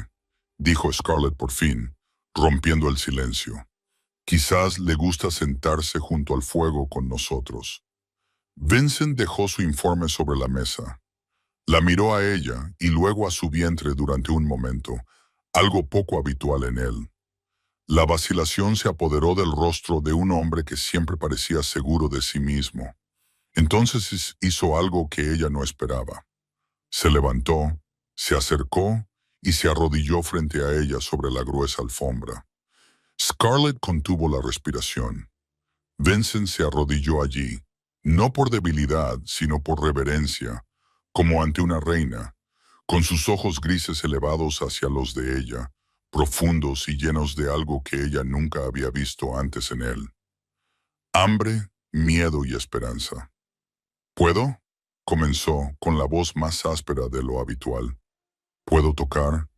dijo Scarlett por fin, rompiendo el silencio. Quizás le gusta sentarse junto al fuego con nosotros. Vincent dejó su informe sobre la mesa. La miró a ella y luego a su vientre durante un momento, algo poco habitual en él. La vacilación se apoderó del rostro de un hombre que siempre parecía seguro de sí mismo. Entonces hizo algo que ella no esperaba. Se levantó, se acercó y se arrodilló frente a ella sobre la gruesa alfombra. Scarlett contuvo la respiración. Vincent se arrodilló allí, no por debilidad, sino por reverencia, como ante una reina, con sus ojos grises elevados hacia los de ella, profundos y llenos de algo que ella nunca había visto antes en él. Hambre, miedo y esperanza. ¿Puedo? Comenzó con la voz más áspera de lo habitual. ¿Puedo tocar?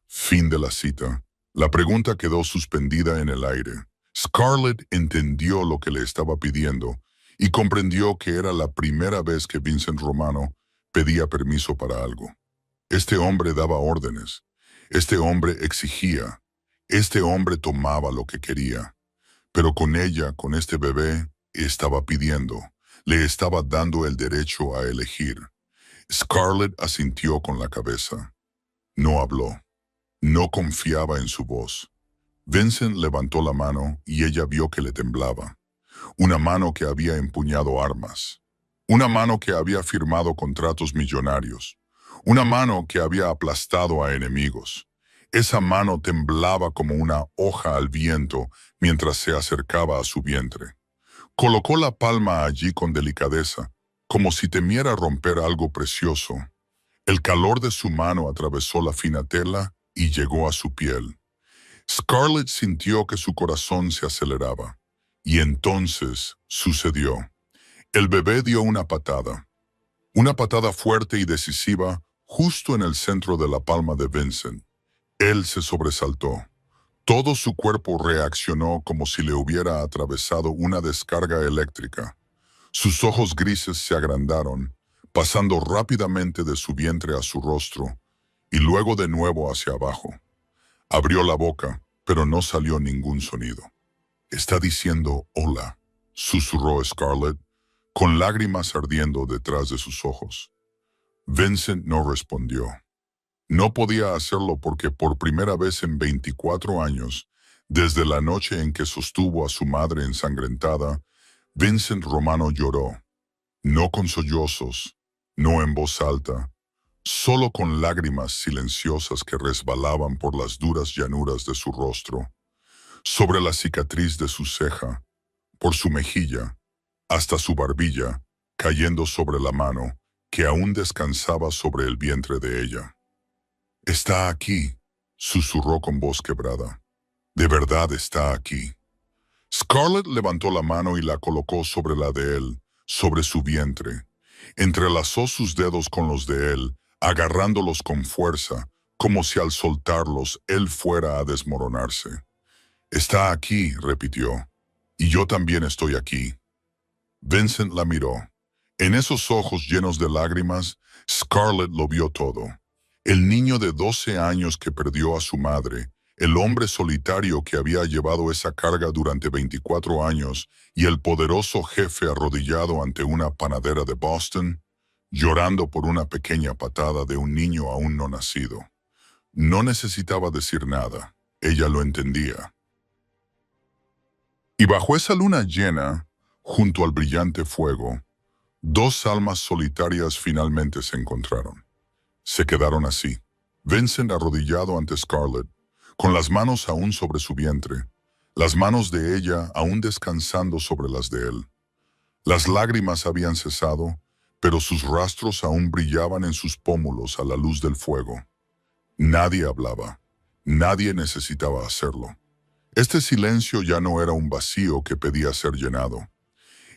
Fin de la cita. La pregunta quedó suspendida en el aire. Scarlett entendió lo que le estaba pidiendo y comprendió que era la primera vez que Vincent Romano pedía permiso para algo. Este hombre daba órdenes. Este hombre exigía. Este hombre tomaba lo que quería. Pero con ella, con este bebé, estaba pidiendo. Le estaba dando el derecho a elegir. Scarlett asintió con la cabeza. No habló. No confiaba en su voz. Vincent levantó la mano y ella vio que le temblaba. Una mano que había empuñado armas. Una mano que había firmado contratos millonarios. Una mano que había aplastado a enemigos. Esa mano temblaba como una hoja al viento mientras se acercaba a su vientre. Colocó la palma allí con delicadeza, como si temiera romper algo precioso. El calor de su mano atravesó la fina tela y llegó a su piel. Scarlett sintió que su corazón se aceleraba. Y entonces sucedió. El bebé dio una patada fuerte y decisiva justo en el centro de la palma de Vincent. Él se sobresaltó. Todo su cuerpo reaccionó como si le hubiera atravesado una descarga eléctrica. Sus ojos grises se agrandaron, pasando rápidamente de su vientre a su rostro, y luego de nuevo hacia abajo. Abrió la boca, pero no salió ningún sonido. «Está diciendo hola», susurró Scarlett, con lágrimas ardiendo detrás de sus ojos. Vincent no respondió. No podía hacerlo porque por primera vez en 24 años, desde la noche en que sostuvo a su madre ensangrentada, Vincent Romano lloró. No con sollozos, no en voz alta, solo con lágrimas silenciosas que resbalaban por las duras llanuras de su rostro, sobre la cicatriz de su ceja, por su mejilla, hasta su barbilla, cayendo sobre la mano que aún descansaba sobre el vientre de ella. «Está aquí», susurró con voz quebrada. «De verdad está aquí». Scarlett levantó la mano y la colocó sobre la de él, sobre su vientre. Entrelazó sus dedos con los de él, agarrándolos con fuerza, como si al soltarlos él fuera a desmoronarse. «Está aquí», repitió. «Y yo también estoy aquí». Vincent la miró. En esos ojos llenos de lágrimas, Scarlett lo vio todo. El niño de 12 años que perdió a su madre, el hombre solitario que había llevado esa carga durante 24 años y el poderoso jefe arrodillado ante una panadera de Boston, llorando por una pequeña patada de un niño aún no nacido. No necesitaba decir nada, ella lo entendía. Y bajo esa luna llena, junto al brillante fuego, dos almas solitarias finalmente se encontraron. Se quedaron así, Vincent arrodillado ante Scarlett, con las manos aún sobre su vientre, las manos de ella aún descansando sobre las de él. Las lágrimas habían cesado, pero sus rastros aún brillaban en sus pómulos a la luz del fuego. Nadie hablaba, nadie necesitaba hacerlo. Este silencio ya no era un vacío que pedía ser llenado.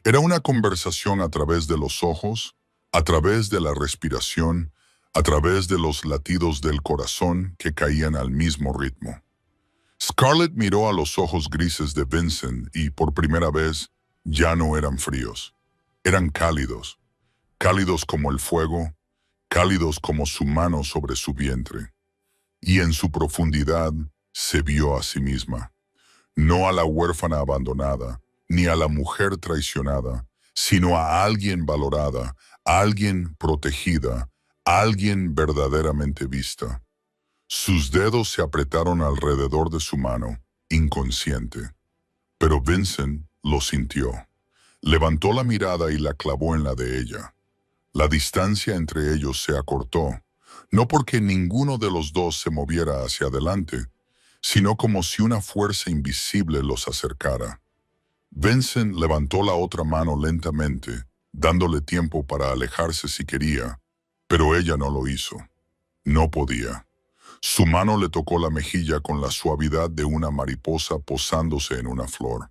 Era una conversación a través de los ojos, a través de la respiración, a través de los latidos del corazón que caían al mismo ritmo. Scarlett miró a los ojos grises de Vincent y, por primera vez, ya no eran fríos. Eran cálidos, cálidos como el fuego, cálidos como su mano sobre su vientre. Y en su profundidad se vio a sí misma, no a la huérfana abandonada, ni a la mujer traicionada, sino a alguien valorada, a alguien protegida, a alguien verdaderamente vista. Sus dedos se apretaron alrededor de su mano, inconsciente. Pero Vincent lo sintió. Levantó la mirada y la clavó en la de ella. La distancia entre ellos se acortó, no porque ninguno de los dos se moviera hacia adelante, sino como si una fuerza invisible los acercara. Vincent levantó la otra mano lentamente, dándole tiempo para alejarse si quería, pero ella no lo hizo. No podía. Su mano le tocó la mejilla con la suavidad de una mariposa posándose en una flor.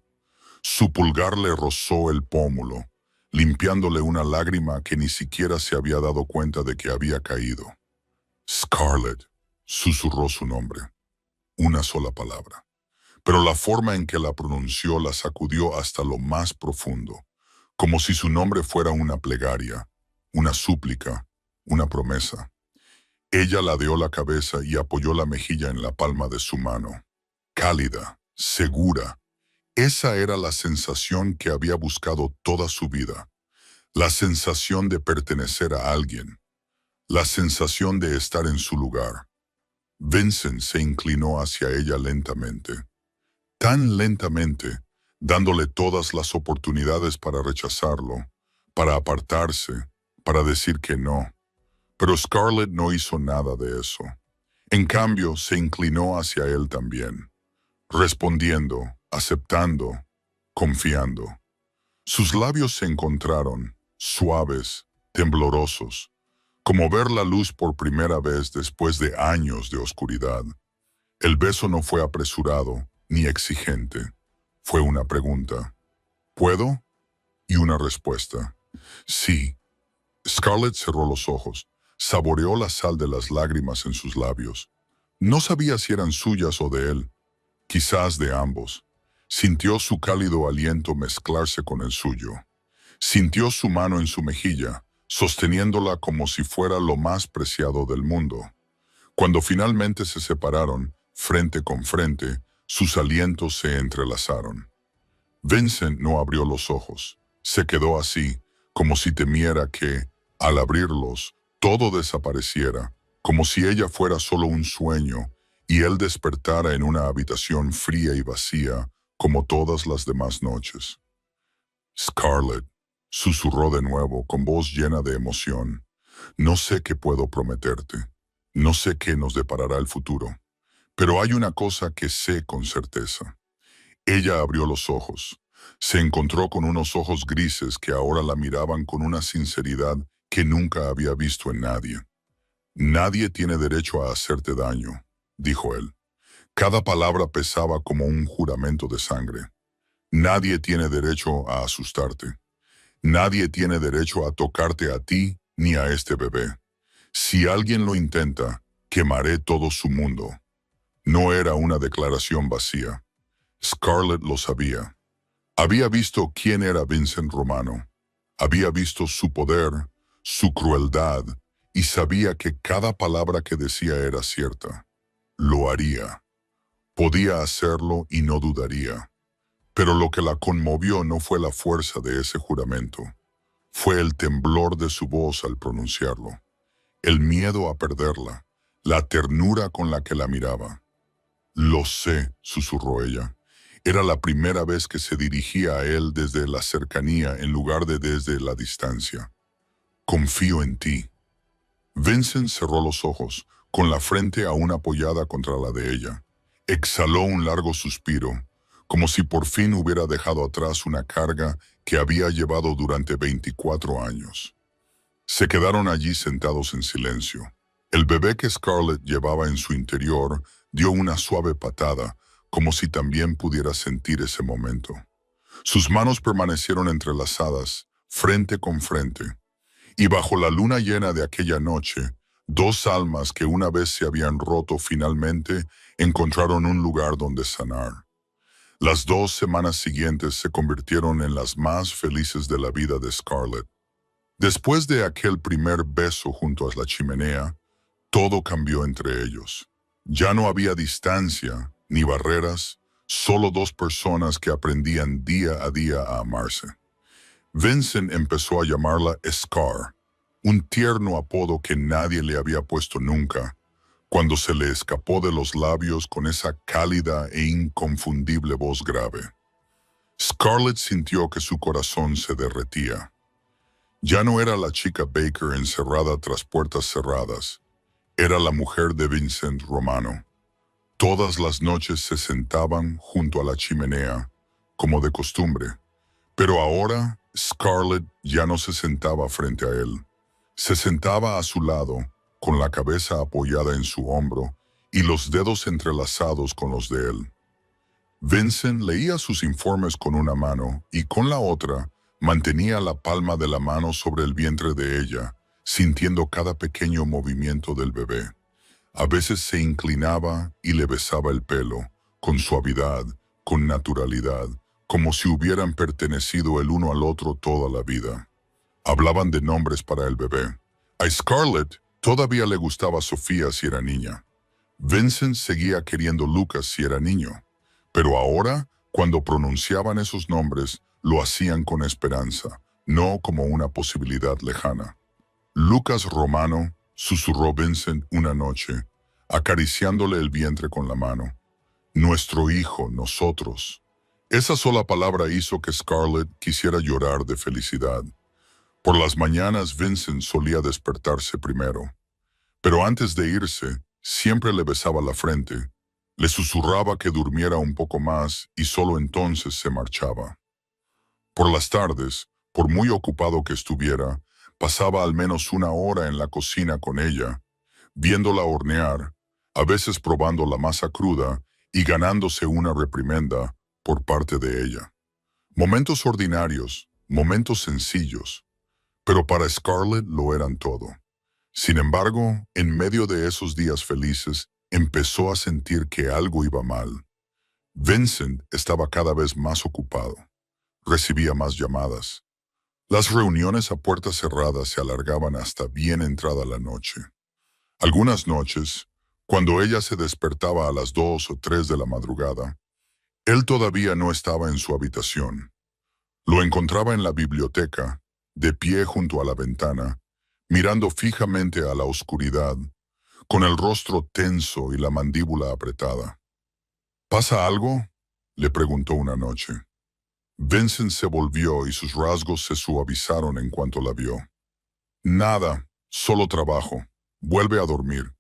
Su pulgar le rozó el pómulo, limpiándole una lágrima que ni siquiera se había dado cuenta de que había caído. Scarlett, susurró su nombre. Una sola palabra. Pero la forma en que la pronunció la sacudió hasta lo más profundo, como si su nombre fuera una plegaria, una súplica, una promesa. Ella ladeó la cabeza y apoyó la mejilla en la palma de su mano. Cálida, segura. Esa era la sensación que había buscado toda su vida. La sensación de pertenecer a alguien. La sensación de estar en su lugar. Vincent se inclinó hacia ella lentamente. Tan lentamente, dándole todas las oportunidades para rechazarlo, para apartarse, para decir que no. Pero Scarlett no hizo nada de eso. En cambio, se inclinó hacia él también, respondiendo, aceptando, confiando. Sus labios se encontraron, suaves, temblorosos, como ver la luz por primera vez después de años de oscuridad. El beso no fue apresurado ni exigente. Fue una pregunta. ¿Puedo? Y una respuesta. Sí. Scarlett cerró los ojos. Saboreó la sal de las lágrimas en sus labios. No sabía si eran suyas o de él, quizás de ambos. Sintió su cálido aliento mezclarse con el suyo. Sintió su mano en su mejilla, sosteniéndola como si fuera lo más preciado del mundo. Cuando finalmente se separaron, frente con frente, sus alientos se entrelazaron. Vincent no abrió los ojos. Se quedó así, como si temiera que, al abrirlos, todo desapareciera, como si ella fuera solo un sueño y él despertara en una habitación fría y vacía como todas las demás noches. Scarlett, susurró de nuevo con voz llena de emoción, no sé qué puedo prometerte, no sé qué nos deparará el futuro, pero hay una cosa que sé con certeza. Ella abrió los ojos. Se encontró con unos ojos grises que ahora la miraban con una sinceridad que nunca había visto en nadie. Nadie tiene derecho a hacerte daño, dijo él. Cada palabra pesaba como un juramento de sangre. Nadie tiene derecho a asustarte. Nadie tiene derecho a tocarte a ti ni a este bebé. Si alguien lo intenta, quemaré todo su mundo. No era una declaración vacía. Scarlett lo sabía. Había visto quién era Vincent Romano. Había visto su poder, su crueldad, y sabía que cada palabra que decía era cierta. Lo haría. Podía hacerlo y no dudaría. Pero lo que la conmovió no fue la fuerza de ese juramento. Fue el temblor de su voz al pronunciarlo. El miedo a perderla. La ternura con la que la miraba. Lo sé, susurró ella. Era la primera vez que se dirigía a él desde la cercanía en lugar de desde la distancia. Confío en ti. Vincent cerró los ojos, con la frente aún apoyada contra la de ella. Exhaló un largo suspiro, como si por fin hubiera dejado atrás una carga que había llevado durante 24 años. Se quedaron allí sentados en silencio. El bebé que Scarlett llevaba en su interior dio una suave patada, como si también pudiera sentir ese momento. Sus manos permanecieron entrelazadas, frente con frente, y bajo la luna llena de aquella noche, dos almas que una vez se habían roto finalmente encontraron un lugar donde sanar. Las 2 semanas siguientes se convirtieron en las más felices de la vida de Scarlett. Después de aquel primer beso junto a la chimenea, todo cambió entre ellos. Ya no había distancia ni barreras, solo dos personas que aprendían día a día a amarse. Vincent empezó a llamarla Scar, un tierno apodo que nadie le había puesto nunca, cuando se le escapó de los labios con esa cálida e inconfundible voz grave. Scarlett sintió que su corazón se derretía. Ya no era la chica Baker encerrada tras puertas cerradas, era la mujer de Vincent Romano. Todas las noches se sentaban junto a la chimenea, como de costumbre, pero ahora Scarlett ya no se sentaba frente a él. Se sentaba a su lado, con la cabeza apoyada en su hombro y los dedos entrelazados con los de él. Vincent leía sus informes con una mano y con la otra mantenía la palma de la mano sobre el vientre de ella, sintiendo cada pequeño movimiento del bebé. A veces se inclinaba y le besaba el pelo, con suavidad, con naturalidad, como si hubieran pertenecido el uno al otro toda la vida. Hablaban de nombres para el bebé. A Scarlett todavía le gustaba Sofía si era niña. Vincent seguía queriendo Lucas si era niño. Pero ahora, cuando pronunciaban esos nombres, lo hacían con esperanza, no como una posibilidad lejana. Lucas Romano, susurró Vincent una noche, acariciándole el vientre con la mano. Nuestro hijo, nosotros. Esa sola palabra hizo que Scarlett quisiera llorar de felicidad. Por las mañanas Vincent solía despertarse primero, pero antes de irse, siempre le besaba la frente, le susurraba que durmiera un poco más y solo entonces se marchaba. Por las tardes, por muy ocupado que estuviera, pasaba al menos una hora en la cocina con ella, viéndola hornear, a veces probando la masa cruda y ganándose una reprimenda por parte de ella. Momentos ordinarios, momentos sencillos, pero para Scarlett lo eran todo. Sin embargo, en medio de esos días felices, empezó a sentir que algo iba mal. Vincent estaba cada vez más ocupado. Recibía más llamadas. Las reuniones a puertas cerradas se alargaban hasta bien entrada la noche. Algunas noches, cuando ella se despertaba a las 2 o 3 de la madrugada, él todavía no estaba en su habitación. Lo encontraba en la biblioteca, de pie junto a la ventana, mirando fijamente a la oscuridad, con el rostro tenso y la mandíbula apretada. ¿Pasa algo?, le preguntó una noche. Vincent se volvió y sus rasgos se suavizaron en cuanto la vio. Nada, solo trabajo. Vuelve a dormir.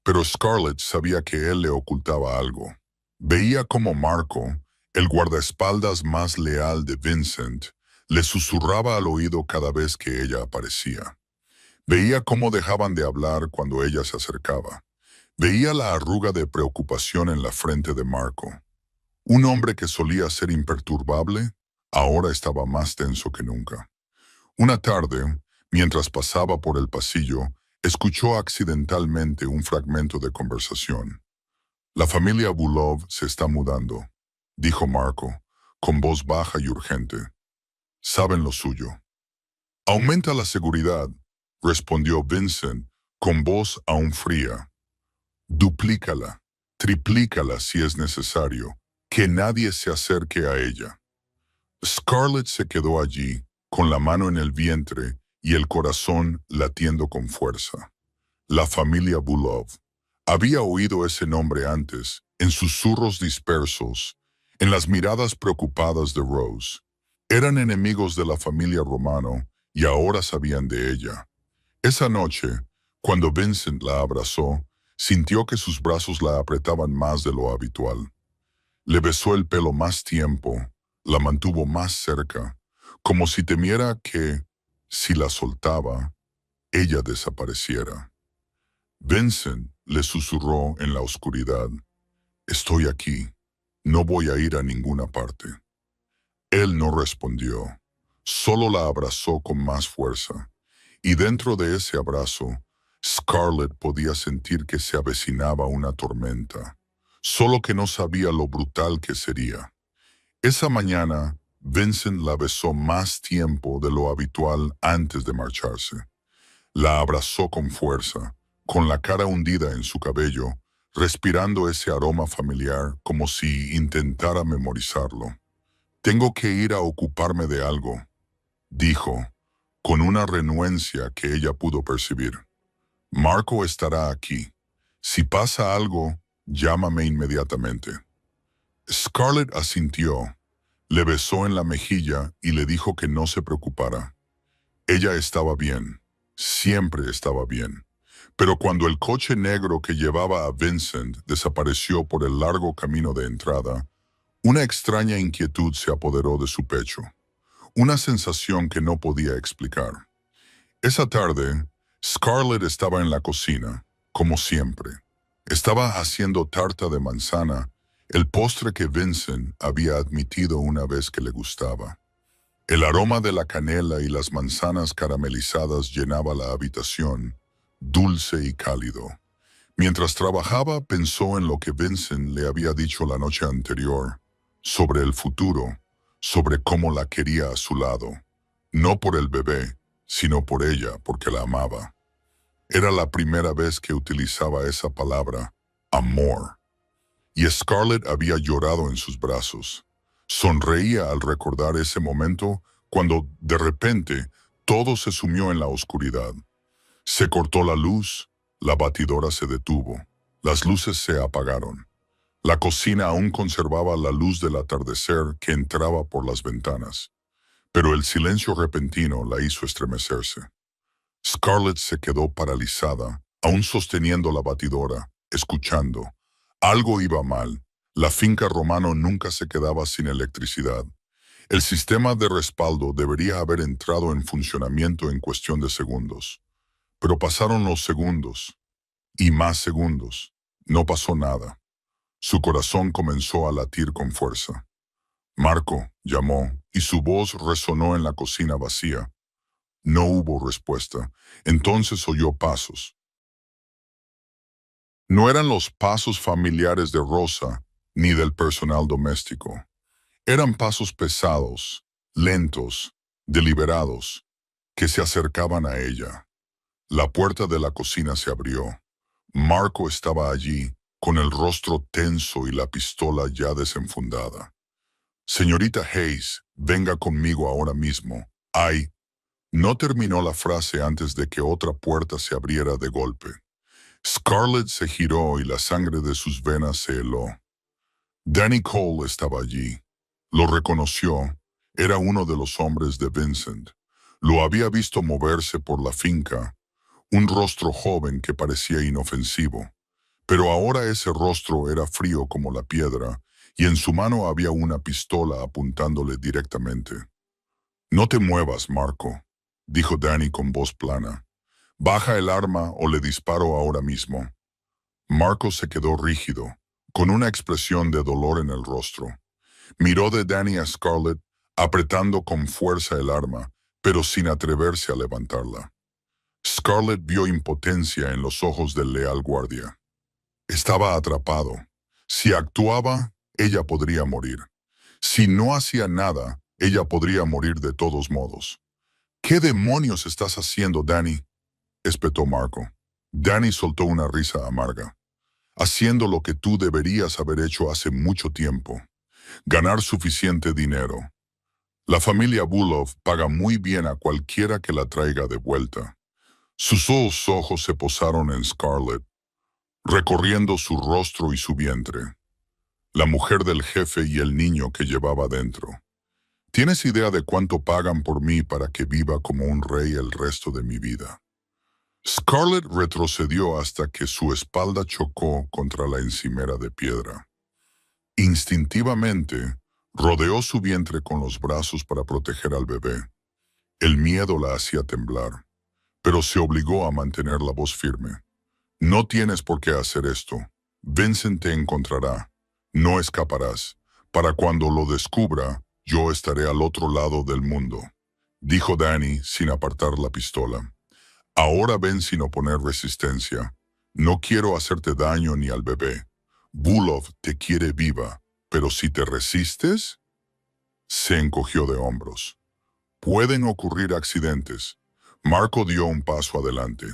Pero Scarlett sabía que él le ocultaba algo. Veía como Marco, el guardaespaldas más leal de Vincent, le susurraba al oído cada vez que ella aparecía. Veía cómo dejaban de hablar cuando ella se acercaba. Veía la arruga de preocupación en la frente de Marco. Un hombre que solía ser imperturbable, ahora estaba más tenso que nunca. Una tarde, mientras pasaba por el pasillo, escuchó accidentalmente un fragmento de conversación. La familia Bulov se está mudando, dijo Marco, con voz baja y urgente. Saben lo suyo. Aumenta la seguridad, respondió Vincent, con voz aún fría. Duplícala, triplícala si es necesario, que nadie se acerque a ella. Scarlett se quedó allí, con la mano en el vientre y el corazón latiendo con fuerza. La familia Bulov. Había oído ese nombre antes, en susurros dispersos, en las miradas preocupadas de Rose. Eran enemigos de la familia Romano y ahora sabían de ella. Esa noche, cuando Vincent la abrazó, sintió que sus brazos la apretaban más de lo habitual. Le besó el pelo más tiempo, la mantuvo más cerca, como si temiera que, si la soltaba, ella desapareciera. Vincent le susurró en la oscuridad, «Estoy aquí, no voy a ir a ninguna parte». Él no respondió, solo la abrazó con más fuerza, y dentro de ese abrazo, Scarlett podía sentir que se avecinaba una tormenta, solo que no sabía lo brutal que sería. Esa mañana, Vincent la besó más tiempo de lo habitual antes de marcharse. La abrazó con fuerza, con la cara hundida en su cabello, respirando ese aroma familiar como si intentara memorizarlo. «Tengo que ir a ocuparme de algo», dijo, con una renuencia que ella pudo percibir. «Marco estará aquí. Si pasa algo, llámame inmediatamente». Scarlett asintió, le besó en la mejilla y le dijo que no se preocupara. Ella estaba bien, siempre estaba bien. Pero cuando el coche negro que llevaba a Vincent desapareció por el largo camino de entrada, una extraña inquietud se apoderó de su pecho, una sensación que no podía explicar. Esa tarde, Scarlett estaba en la cocina, como siempre. Estaba haciendo tarta de manzana, el postre que Vincent había admitido una vez que le gustaba. El aroma de la canela y las manzanas caramelizadas llenaba la habitación, dulce y cálido. Mientras trabajaba, pensó en lo que Vincent le había dicho la noche anterior, sobre el futuro, sobre cómo la quería a su lado, no por el bebé, sino por ella, porque la amaba. Era la primera vez que utilizaba esa palabra, amor. Y Scarlett había llorado en sus brazos. Sonreía al recordar ese momento cuando, de repente, todo se sumió en la oscuridad. Se cortó la luz, la batidora se detuvo, las luces se apagaron. La cocina aún conservaba la luz del atardecer que entraba por las ventanas, pero el silencio repentino la hizo estremecerse. Scarlett se quedó paralizada, aún sosteniendo la batidora, escuchando. Algo iba mal. La finca Romano nunca se quedaba sin electricidad. El sistema de respaldo debería haber entrado en funcionamiento en cuestión de segundos. Pero pasaron los segundos, y más segundos. No pasó nada. Su corazón comenzó a latir con fuerza. «Marco», llamó, y su voz resonó en la cocina vacía. No hubo respuesta. Entonces oyó pasos. No eran los pasos familiares de Rosa ni del personal doméstico. Eran pasos pesados, lentos, deliberados, que se acercaban a ella. La puerta de la cocina se abrió. Marco estaba allí, con el rostro tenso y la pistola ya desenfundada. «Señorita Hayes, venga conmigo ahora mismo. Ay». No terminó la frase antes de que otra puerta se abriera de golpe. Scarlett se giró y la sangre de sus venas se heló. Danny Cole estaba allí. Lo reconoció. Era uno de los hombres de Vincent. Lo había visto moverse por la finca, un rostro joven que parecía inofensivo. Pero ahora ese rostro era frío como la piedra, y en su mano había una pistola apuntándole directamente. «No te muevas, Marco», dijo Danny con voz plana. «Baja el arma o le disparo ahora mismo». Marco se quedó rígido, con una expresión de dolor en el rostro. Miró de Danny a Scarlett, apretando con fuerza el arma, pero sin atreverse a levantarla. Scarlett vio impotencia en los ojos del leal guardia. Estaba atrapado. Si actuaba, ella podría morir. Si no hacía nada, ella podría morir de todos modos. «¿Qué demonios estás haciendo, Danny?», espetó Marco. Danny soltó una risa amarga. «Haciendo lo que tú deberías haber hecho hace mucho tiempo. Ganar suficiente dinero. La familia Bulov paga muy bien a cualquiera que la traiga de vuelta». Sus ojos se posaron en Scarlett, recorriendo su rostro y su vientre. La mujer del jefe y el niño que llevaba dentro. «¿Tienes idea de cuánto pagan por mí para que viva como un rey el resto de mi vida?». Scarlett retrocedió hasta que su espalda chocó contra la encimera de piedra. Instintivamente, rodeó su vientre con los brazos para proteger al bebé. El miedo la hacía temblar, pero se obligó a mantener la voz firme. «No tienes por qué hacer esto. Vincent te encontrará. No escaparás. Para cuando lo descubra, yo estaré al otro lado del mundo», dijo Danny sin apartar la pistola. «Ahora ven sin oponer resistencia. No quiero hacerte daño ni al bebé. Bulov te quiere viva, pero si te resistes...». Se encogió de hombros. Pueden ocurrir accidentes. Marco dio un paso adelante.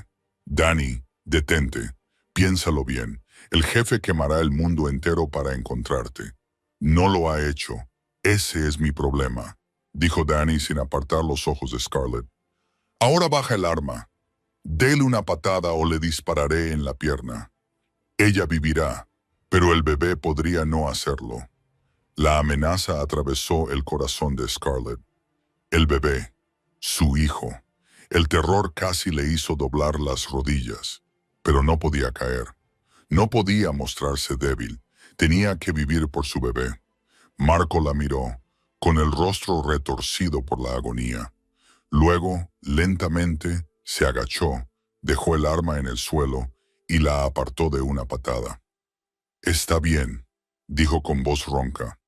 Danny, detente. Piénsalo bien. El jefe quemará el mundo entero para encontrarte. No lo ha hecho. Ese es mi problema, dijo Danny sin apartar los ojos de Scarlett. Ahora baja el arma. Dele una patada o le dispararé en la pierna. Ella vivirá, pero el bebé podría no hacerlo. La amenaza atravesó el corazón de Scarlett. El bebé, su hijo. El terror casi le hizo doblar las rodillas, pero no podía caer. No podía mostrarse débil. Tenía que vivir por su bebé. Marco la miró, con el rostro retorcido por la agonía. Luego, lentamente, se agachó, dejó el arma en el suelo y la apartó de una patada. «Está bien», dijo con voz ronca.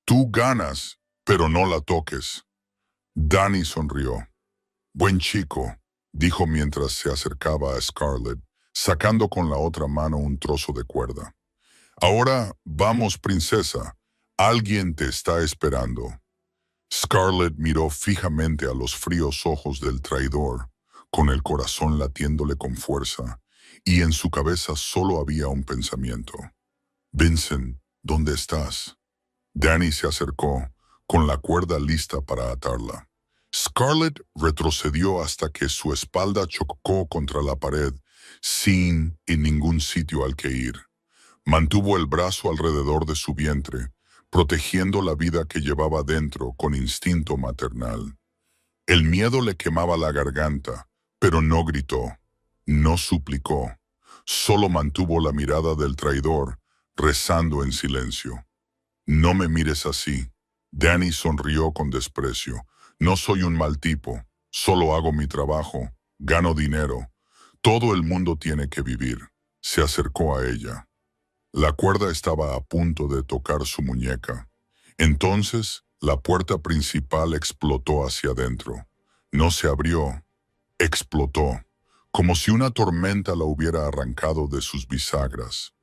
«Tú ganas, pero no la toques». Danny sonrió. «Buen chico», dijo mientras se acercaba a Scarlett, sacando con la otra mano un trozo de cuerda. «Ahora, vamos, princesa. Alguien te está esperando». Scarlett miró fijamente a los fríos ojos del traidor, con el corazón latiéndole con fuerza, y en su cabeza solo había un pensamiento. «Vincent, ¿dónde estás?» Danny se acercó, con la cuerda lista para atarla. Scarlett retrocedió hasta que su espalda chocó contra la pared, sin ningún sitio al que ir. Mantuvo el brazo alrededor de su vientre, protegiendo la vida que llevaba dentro con instinto maternal. El miedo le quemaba la garganta, pero no gritó, no suplicó, solo mantuvo la mirada del traidor, rezando en silencio. «No me mires así». Danny sonrió con desprecio. «No soy un mal tipo, solo hago mi trabajo, gano dinero. Todo el mundo tiene que vivir». Se acercó a ella. La cuerda estaba a punto de tocar su muñeca. Entonces, la puerta principal explotó hacia adentro. No se abrió, explotó, como si una tormenta la hubiera arrancado de sus bisagras.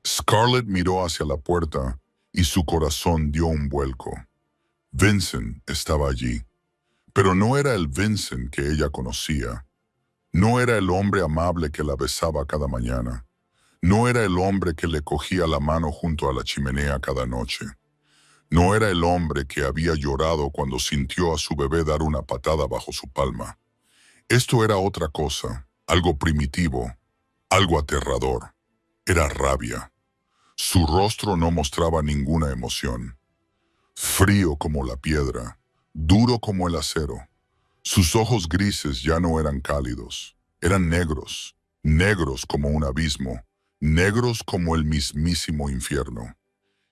Scarlett miró hacia la puerta y su corazón dio un vuelco. Vincent estaba allí, pero no era el Vincent que ella conocía. No era el hombre amable que la besaba cada mañana. No era el hombre que le cogía la mano junto a la chimenea cada noche. No era el hombre que había llorado cuando sintió a su bebé dar una patada bajo su palma. Esto era otra cosa, algo primitivo, algo aterrador. Era rabia. Su rostro no mostraba ninguna emoción. Frío como la piedra, duro como el acero. Sus ojos grises ya no eran cálidos, eran negros, negros como un abismo, negros como el mismísimo infierno.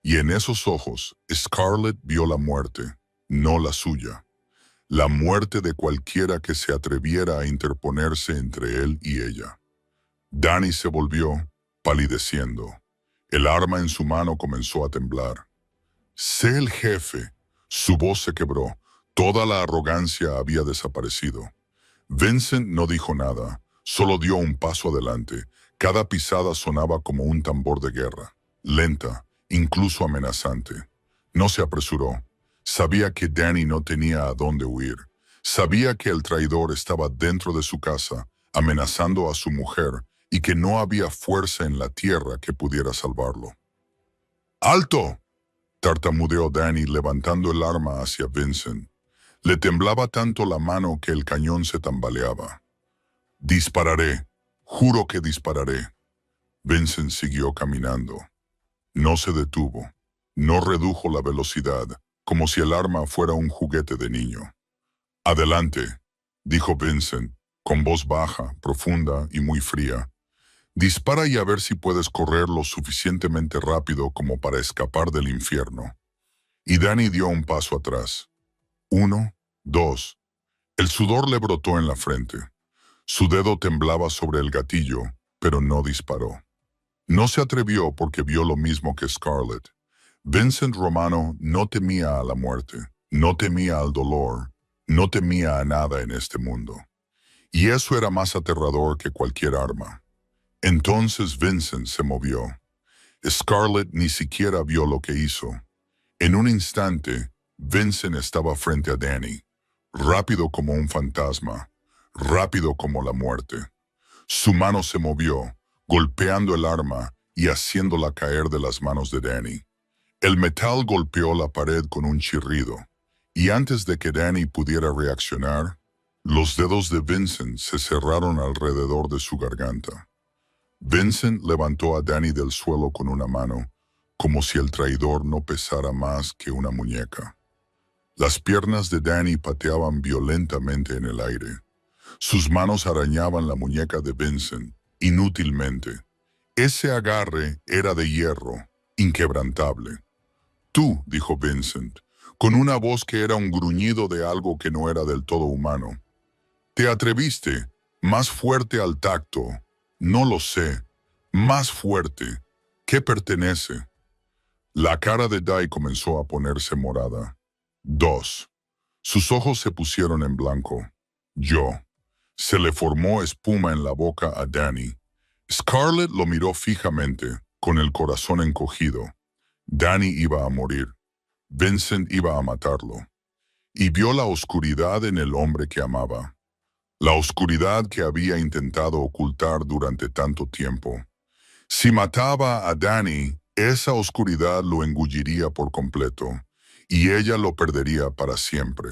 Y en esos ojos, Scarlett vio la muerte, no la suya. La muerte de cualquiera que se atreviera a interponerse entre él y ella. Danny se volvió, palideciendo. El arma en su mano comenzó a temblar. «Sé el jefe». Su voz se quebró. Toda la arrogancia había desaparecido. Vincent no dijo nada, solo dio un paso adelante. Cada pisada sonaba como un tambor de guerra, lenta, incluso amenazante. No se apresuró. Sabía que Danny no tenía a dónde huir. Sabía que el traidor estaba dentro de su casa, amenazando a su mujer, y que no había fuerza en la tierra que pudiera salvarlo. «¡Alto!», tartamudeó Danny levantando el arma hacia Vincent. Le temblaba tanto la mano que el cañón se tambaleaba. «Dispararé, juro que dispararé». Vincent siguió caminando. No se detuvo, no redujo la velocidad, como si el arma fuera un juguete de niño. «Adelante», dijo Vincent, con voz baja, profunda y muy fría. «Dispara y a ver si puedes correr lo suficientemente rápido como para escapar del infierno». Y Danny dio un paso atrás. 1, 2. El sudor le brotó en la frente. Su dedo temblaba sobre el gatillo, pero no disparó. No se atrevió porque vio lo mismo que Scarlett. Vincent Romano no temía a la muerte, no temía al dolor, no temía a nada en este mundo. Y eso era más aterrador que cualquier arma. Entonces Vincent se movió. Scarlett ni siquiera vio lo que hizo. En un instante, Vincent estaba frente a Danny, rápido como un fantasma, rápido como la muerte. Su mano se movió, golpeando el arma y haciéndola caer de las manos de Danny. El metal golpeó la pared con un chirrido, y antes de que Danny pudiera reaccionar, los dedos de Vincent se cerraron alrededor de su garganta. Vincent levantó a Danny del suelo con una mano, como si el traidor no pesara más que una muñeca. Las piernas de Danny pateaban violentamente en el aire. Sus manos arañaban la muñeca de Vincent, inútilmente. Ese agarre era de hierro, inquebrantable. Tú, dijo Vincent, con una voz que era un gruñido de algo que no era del todo humano. Te atreviste, más fuerte al tacto. No lo sé, más fuerte. ¿Qué pertenece? La cara de Dai comenzó a ponerse morada. 2. Sus ojos se pusieron en blanco. Yo. Se le formó espuma en la boca a Danny. Scarlett lo miró fijamente, con el corazón encogido. Danny iba a morir. Vincent iba a matarlo. Y vio la oscuridad en el hombre que amaba. La oscuridad que había intentado ocultar durante tanto tiempo. Si mataba a Danny, esa oscuridad lo engulliría por completo, y ella lo perdería para siempre.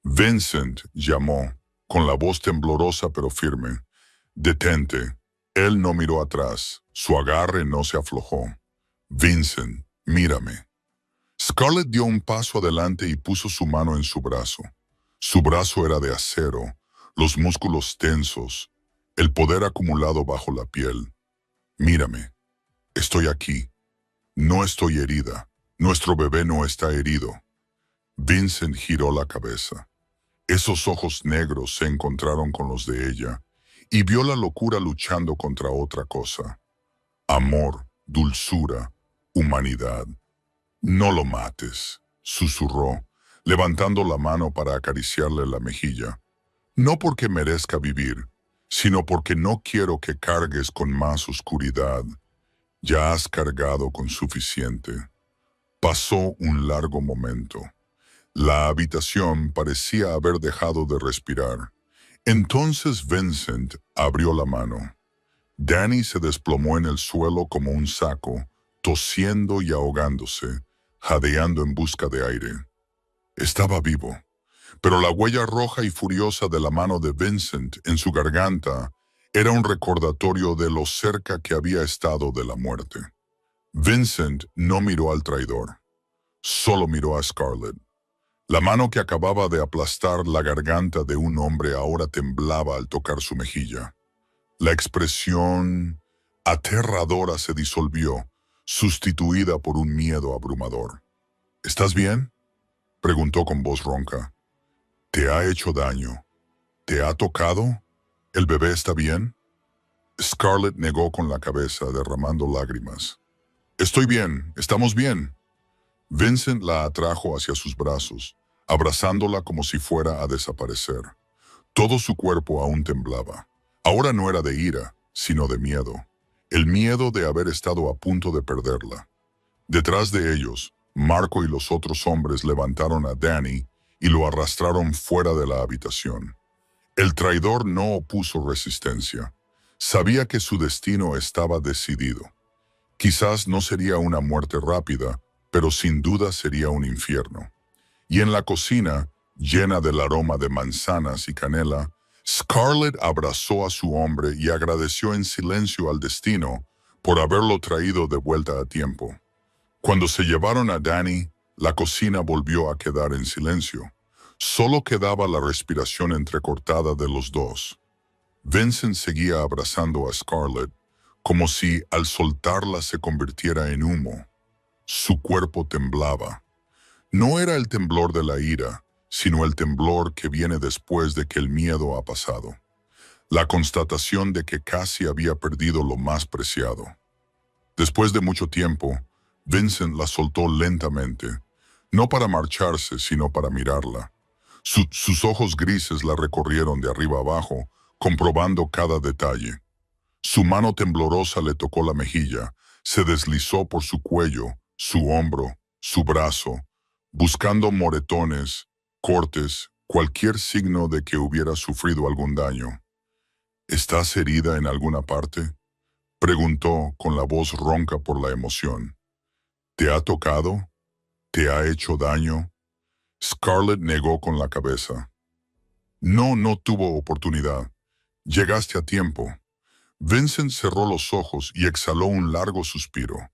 Vincent llamó, con la voz temblorosa pero firme. Detente. Él no miró atrás. Su agarre no se aflojó. Vincent, mírame. Scarlett dio un paso adelante y puso su mano en su brazo. Su brazo era de acero, los músculos tensos, el poder acumulado bajo la piel. Mírame. Estoy aquí. No estoy herida. Nuestro bebé no está herido. Vincent giró la cabeza. Esos ojos negros se encontraron con los de ella y vio la locura luchando contra otra cosa. Amor, dulzura, humanidad. No lo mates, susurró, levantando la mano para acariciarle la mejilla. No porque merezca vivir, sino porque no quiero que cargues con más oscuridad. Ya has cargado con suficiente. Pasó un largo momento. La habitación parecía haber dejado de respirar. Entonces Vincent abrió la mano. Danny se desplomó en el suelo como un saco, tosiendo y ahogándose, jadeando en busca de aire. Estaba vivo, pero la huella roja y furiosa de la mano de Vincent en su garganta era un recordatorio de lo cerca que había estado de la muerte. Vincent no miró al traidor, solo miró a Scarlett. La mano que acababa de aplastar la garganta de un hombre ahora temblaba al tocar su mejilla. La expresión aterradora se disolvió, sustituida por un miedo abrumador. ¿Estás bien?, preguntó con voz ronca. ¿Te ha hecho daño? ¿Te ha tocado? ¿El bebé está bien? Scarlett negó con la cabeza, derramando lágrimas. Estoy bien, estamos bien. Vincent la atrajo hacia sus brazos, abrazándola como si fuera a desaparecer. Todo su cuerpo aún temblaba. Ahora no era de ira, sino de miedo. El miedo de haber estado a punto de perderla. Detrás de ellos, Marco y los otros hombres levantaron a Danny y lo arrastraron fuera de la habitación. El traidor no opuso resistencia. Sabía que su destino estaba decidido. Quizás no sería una muerte rápida, pero sin duda sería un infierno. Y en la cocina, llena del aroma de manzanas y canela, Scarlett abrazó a su hombre y agradeció en silencio al destino por haberlo traído de vuelta a tiempo. Cuando se llevaron a Danny, la cocina volvió a quedar en silencio. Solo quedaba la respiración entrecortada de los dos. Vincent seguía abrazando a Scarlett, como si al soltarla se convirtiera en humo. Su cuerpo temblaba. No era el temblor de la ira, sino el temblor que viene después de que el miedo ha pasado. La constatación de que casi había perdido lo más preciado. Después de mucho tiempo, Vincent la soltó lentamente, no para marcharse, sino para mirarla. Sus ojos grises la recorrieron de arriba abajo, comprobando cada detalle. Su mano temblorosa le tocó la mejilla, se deslizó por su cuello, su hombro, su brazo. buscando moretones, cortes, cualquier signo de que hubiera sufrido algún daño. ¿Estás herida en alguna parte?, preguntó con la voz ronca por la emoción. ¿Te ha tocado? ¿Te ha hecho daño? Scarlett negó con la cabeza. No, no tuvo oportunidad. Llegaste a tiempo. Vincent cerró los ojos y exhaló un largo suspiro.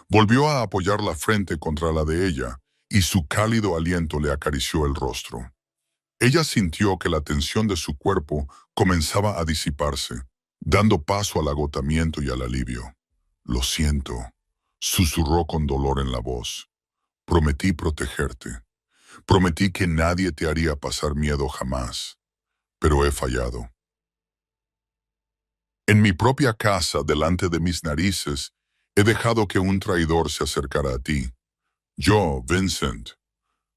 Volvió a apoyar la frente contra la de ella, y su cálido aliento le acarició el rostro. Ella sintió que la tensión de su cuerpo comenzaba a disiparse, dando paso al agotamiento y al alivio. Lo siento, susurró con dolor en la voz. Prometí protegerte. Prometí que nadie te haría pasar miedo jamás, pero he fallado. En mi propia casa, delante de mis narices, he dejado que un traidor se acercara a ti. Yo, Vincent.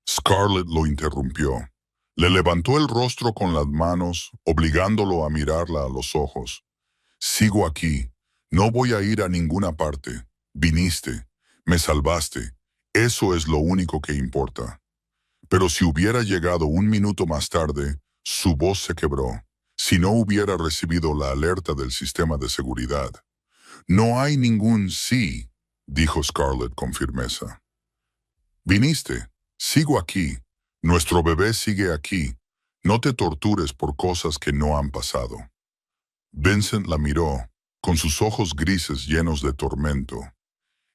Scarlett lo interrumpió. Le levantó el rostro con las manos, obligándolo a mirarla a los ojos. Sigo aquí. No voy a ir a ninguna parte. Viniste. Me salvaste. Eso es lo único que importa. Pero si hubiera llegado un minuto más tarde, su voz se quebró. Si no hubiera recibido la alerta del sistema de seguridad. No hay ningún sí, dijo Scarlett con firmeza. Viniste. Sigo aquí. Nuestro bebé sigue aquí. No te tortures por cosas que no han pasado. Vincent la miró, con sus ojos grises llenos de tormento.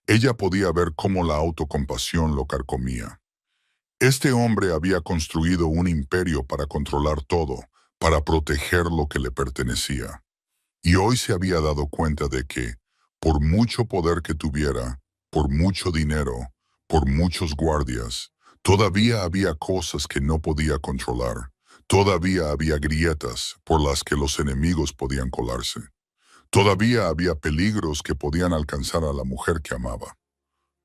Ella podía ver cómo la autocompasión lo carcomía. Este hombre había construido un imperio para controlar todo, para proteger lo que le pertenecía. Y hoy se había dado cuenta de que, por mucho poder que tuviera, por mucho dinero, por muchos guardias, todavía había cosas que no podía controlar. Todavía había grietas por las que los enemigos podían colarse. Todavía había peligros que podían alcanzar a la mujer que amaba.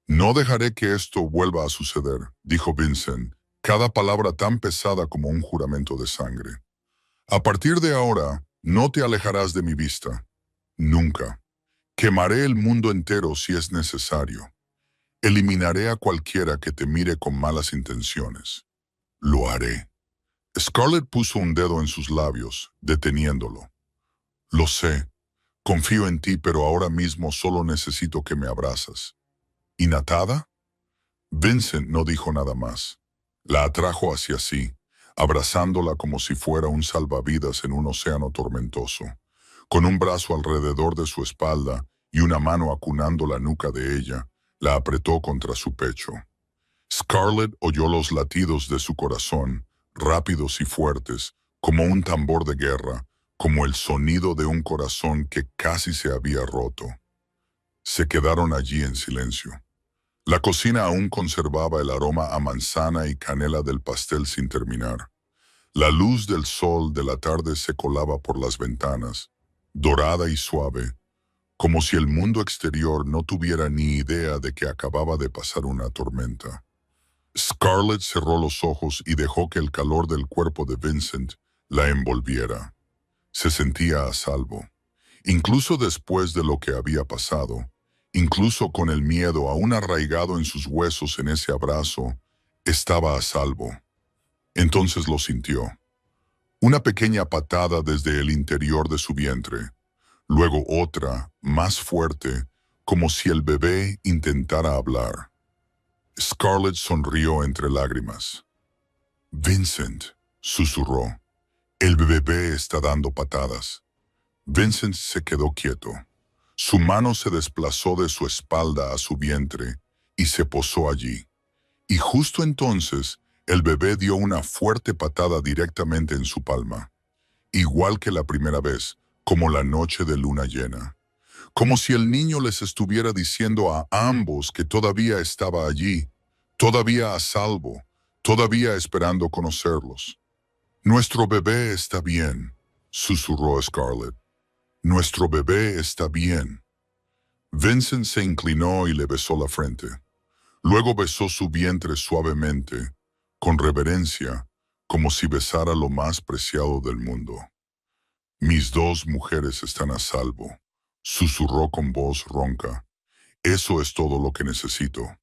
No dejaré que esto vuelva a suceder, dijo Vincent, cada palabra tan pesada como un juramento de sangre. A partir de ahora, no te alejarás de mi vista. Nunca. Quemaré el mundo entero si es necesario. Eliminaré a cualquiera que te mire con malas intenciones. Lo haré. Scarlett puso un dedo en sus labios, deteniéndolo. Lo sé. Confío en ti, pero ahora mismo solo necesito que me abrazas. ¿Y Natada? Vincent no dijo nada más. La atrajo hacia sí, abrazándola como si fuera un salvavidas en un océano tormentoso, con un brazo alrededor de su espalda y una mano acunando la nuca de ella, la apretó contra su pecho. Scarlett oyó los latidos de su corazón, rápidos y fuertes, como un tambor de guerra, como el sonido de un corazón que casi se había roto. Se quedaron allí en silencio. La cocina aún conservaba el aroma a manzana y canela del pastel sin terminar. La luz del sol de la tarde se colaba por las ventanas, dorada y suave, como si el mundo exterior no tuviera ni idea de que acababa de pasar una tormenta. Scarlett cerró los ojos y dejó que el calor del cuerpo de Vincent la envolviera. Se sentía a salvo. Incluso después de lo que había pasado, incluso con el miedo aún arraigado en sus huesos en ese abrazo, estaba a salvo. Entonces lo sintió. Una pequeña patada desde el interior de su vientre, luego otra, más fuerte, como si el bebé intentara hablar. Scarlett sonrió entre lágrimas. Vincent, susurró, el bebé está dando patadas. Vincent se quedó quieto. Su mano se desplazó de su espalda a su vientre y se posó allí. Y justo entonces, el bebé dio una fuerte patada directamente en su palma. Igual que la primera vez, como la noche de luna llena. Como si el niño les estuviera diciendo a ambos que todavía estaba allí, todavía a salvo, todavía esperando conocerlos. Nuestro bebé está bien, susurró Scarlett. Nuestro bebé está bien. Vincent se inclinó y le besó la frente. Luego besó su vientre suavemente, con reverencia, como si besara lo más preciado del mundo. Mis dos mujeres están a salvo, susurró con voz ronca. Eso es todo lo que necesito.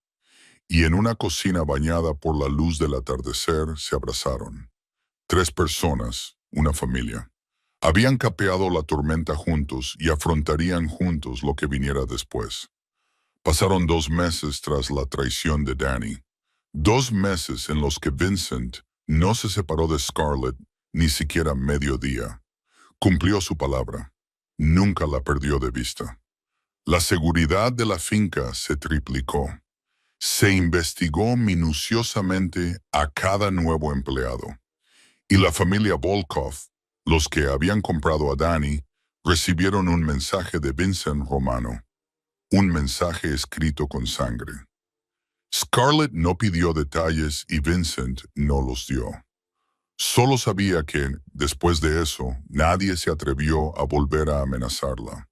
y en una cocina bañada por la luz del atardecer se abrazaron. 3 personas, una familia. Habían capeado la tormenta juntos y afrontarían juntos lo que viniera después. Pasaron 2 meses tras la traición de Danny. 2 meses en los que Vincent no se separó de Scarlett ni siquiera medio día. Cumplió su palabra. Nunca la perdió de vista. La seguridad de la finca se triplicó. Se investigó minuciosamente a cada nuevo empleado. Y la familia Volkov, los que habían comprado a Danny, recibieron un mensaje de Vincent Romano. Un mensaje escrito con sangre. Scarlett no pidió detalles y Vincent no los dio. Solo sabía que, después de eso, nadie se atrevió a volver a amenazarla.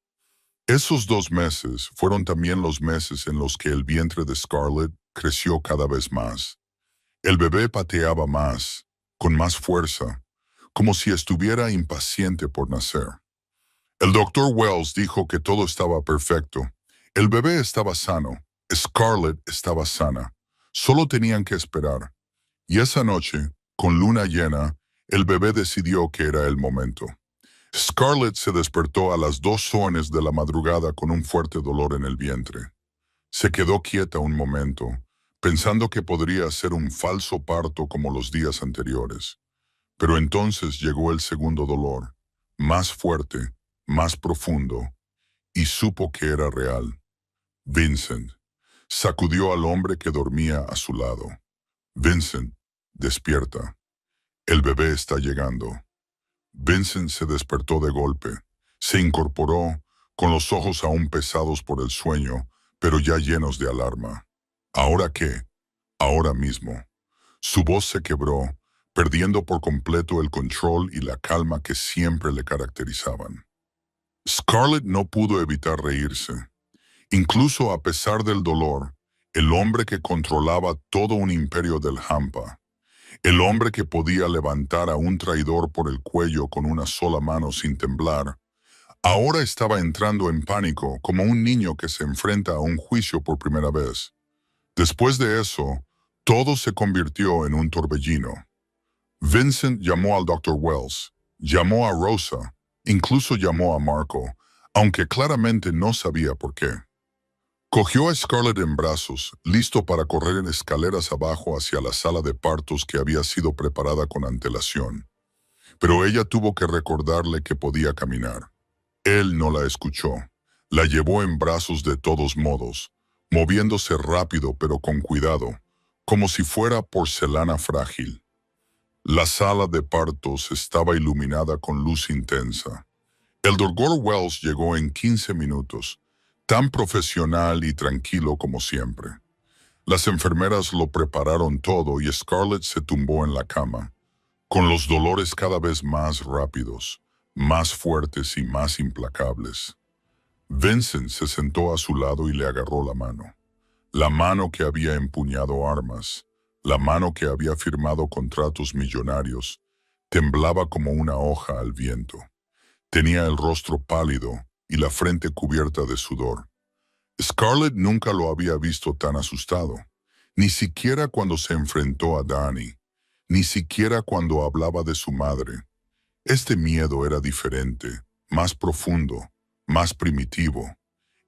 Esos 2 meses fueron también los meses en los que el vientre de Scarlett creció cada vez más. El bebé pateaba más, con más fuerza, como si estuviera impaciente por nacer. El doctor Wells dijo que todo estaba perfecto. El bebé estaba sano. Scarlett estaba sana. Solo tenían que esperar. Y esa noche, con luna llena, el bebé decidió que era el momento. Scarlett se despertó a las 2 horas de la madrugada con un fuerte dolor en el vientre. Se quedó quieta un momento, pensando que podría ser un falso parto como los días anteriores. Pero entonces llegó el segundo dolor, más fuerte, más profundo, y supo que era real. Vincent sacudió al hombre que dormía a su lado. Vincent, despierta. El bebé está llegando. Vincent se despertó de golpe. Se incorporó, con los ojos aún pesados por el sueño, pero ya llenos de alarma. ¿Ahora qué? Ahora mismo. Su voz se quebró, perdiendo por completo el control y la calma que siempre le caracterizaban. Scarlett no pudo evitar reírse. Incluso a pesar del dolor, el hombre que controlaba todo un imperio del Hampa, el hombre que podía levantar a un traidor por el cuello con una sola mano sin temblar, ahora estaba entrando en pánico como un niño que se enfrenta a un juicio por primera vez. Después de eso, todo se convirtió en un torbellino. Vincent llamó al Dr. Wells, llamó a Rosa, incluso llamó a Marco, aunque claramente no sabía por qué. Cogió a Scarlett en brazos, listo para correr en escaleras abajo hacia la sala de partos que había sido preparada con antelación. Pero ella tuvo que recordarle que podía caminar. Él no la escuchó. La llevó en brazos de todos modos, moviéndose rápido pero con cuidado, como si fuera porcelana frágil. La sala de partos estaba iluminada con luz intensa. El Dr. Wells llegó en 15 minutos, tan profesional y tranquilo como siempre. Las enfermeras lo prepararon todo y Scarlett se tumbó en la cama, con los dolores cada vez más rápidos, más fuertes y más implacables. Vincent se sentó a su lado y le agarró la mano que había empuñado armas, la mano que había firmado contratos millonarios, temblaba como una hoja al viento. Tenía el rostro pálido y la frente cubierta de sudor. Scarlett nunca lo había visto tan asustado, ni siquiera cuando se enfrentó a Danny, ni siquiera cuando hablaba de su madre. Este miedo era diferente, más profundo, más primitivo,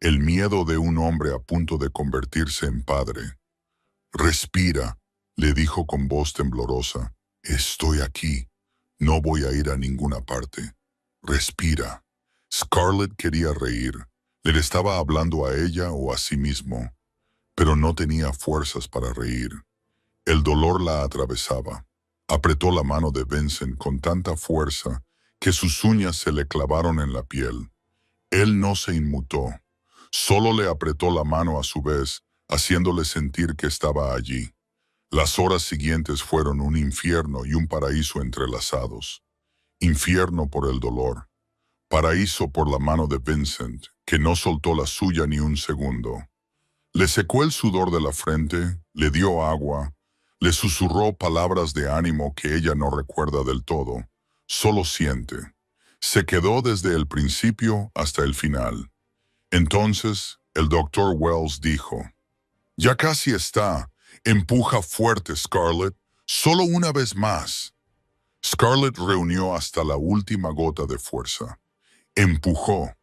el miedo de un hombre a punto de convertirse en padre. «Respira», le dijo con voz temblorosa. «Estoy aquí, no voy a ir a ninguna parte. Respira». Scarlett quería reír. Le estaba hablando a ella o a sí mismo, pero no tenía fuerzas para reír. El dolor la atravesaba. Apretó la mano de Vincent con tanta fuerza que sus uñas se le clavaron en la piel. Él no se inmutó, solo le apretó la mano a su vez, haciéndole sentir que estaba allí. Las horas siguientes fueron un infierno y un paraíso entrelazados. Infierno por el dolor. Paraíso por la mano de Vincent, que no soltó la suya ni un segundo. Le secó el sudor de la frente, le dio agua, le susurró palabras de ánimo que ella no recuerda del todo, solo siente. Se quedó desde el principio hasta el final. Entonces, el Dr. Wells dijo: «Ya casi está. Empuja fuerte, Scarlett. Solo una vez más. Scarlett reunió hasta la última gota de fuerza. Empujó.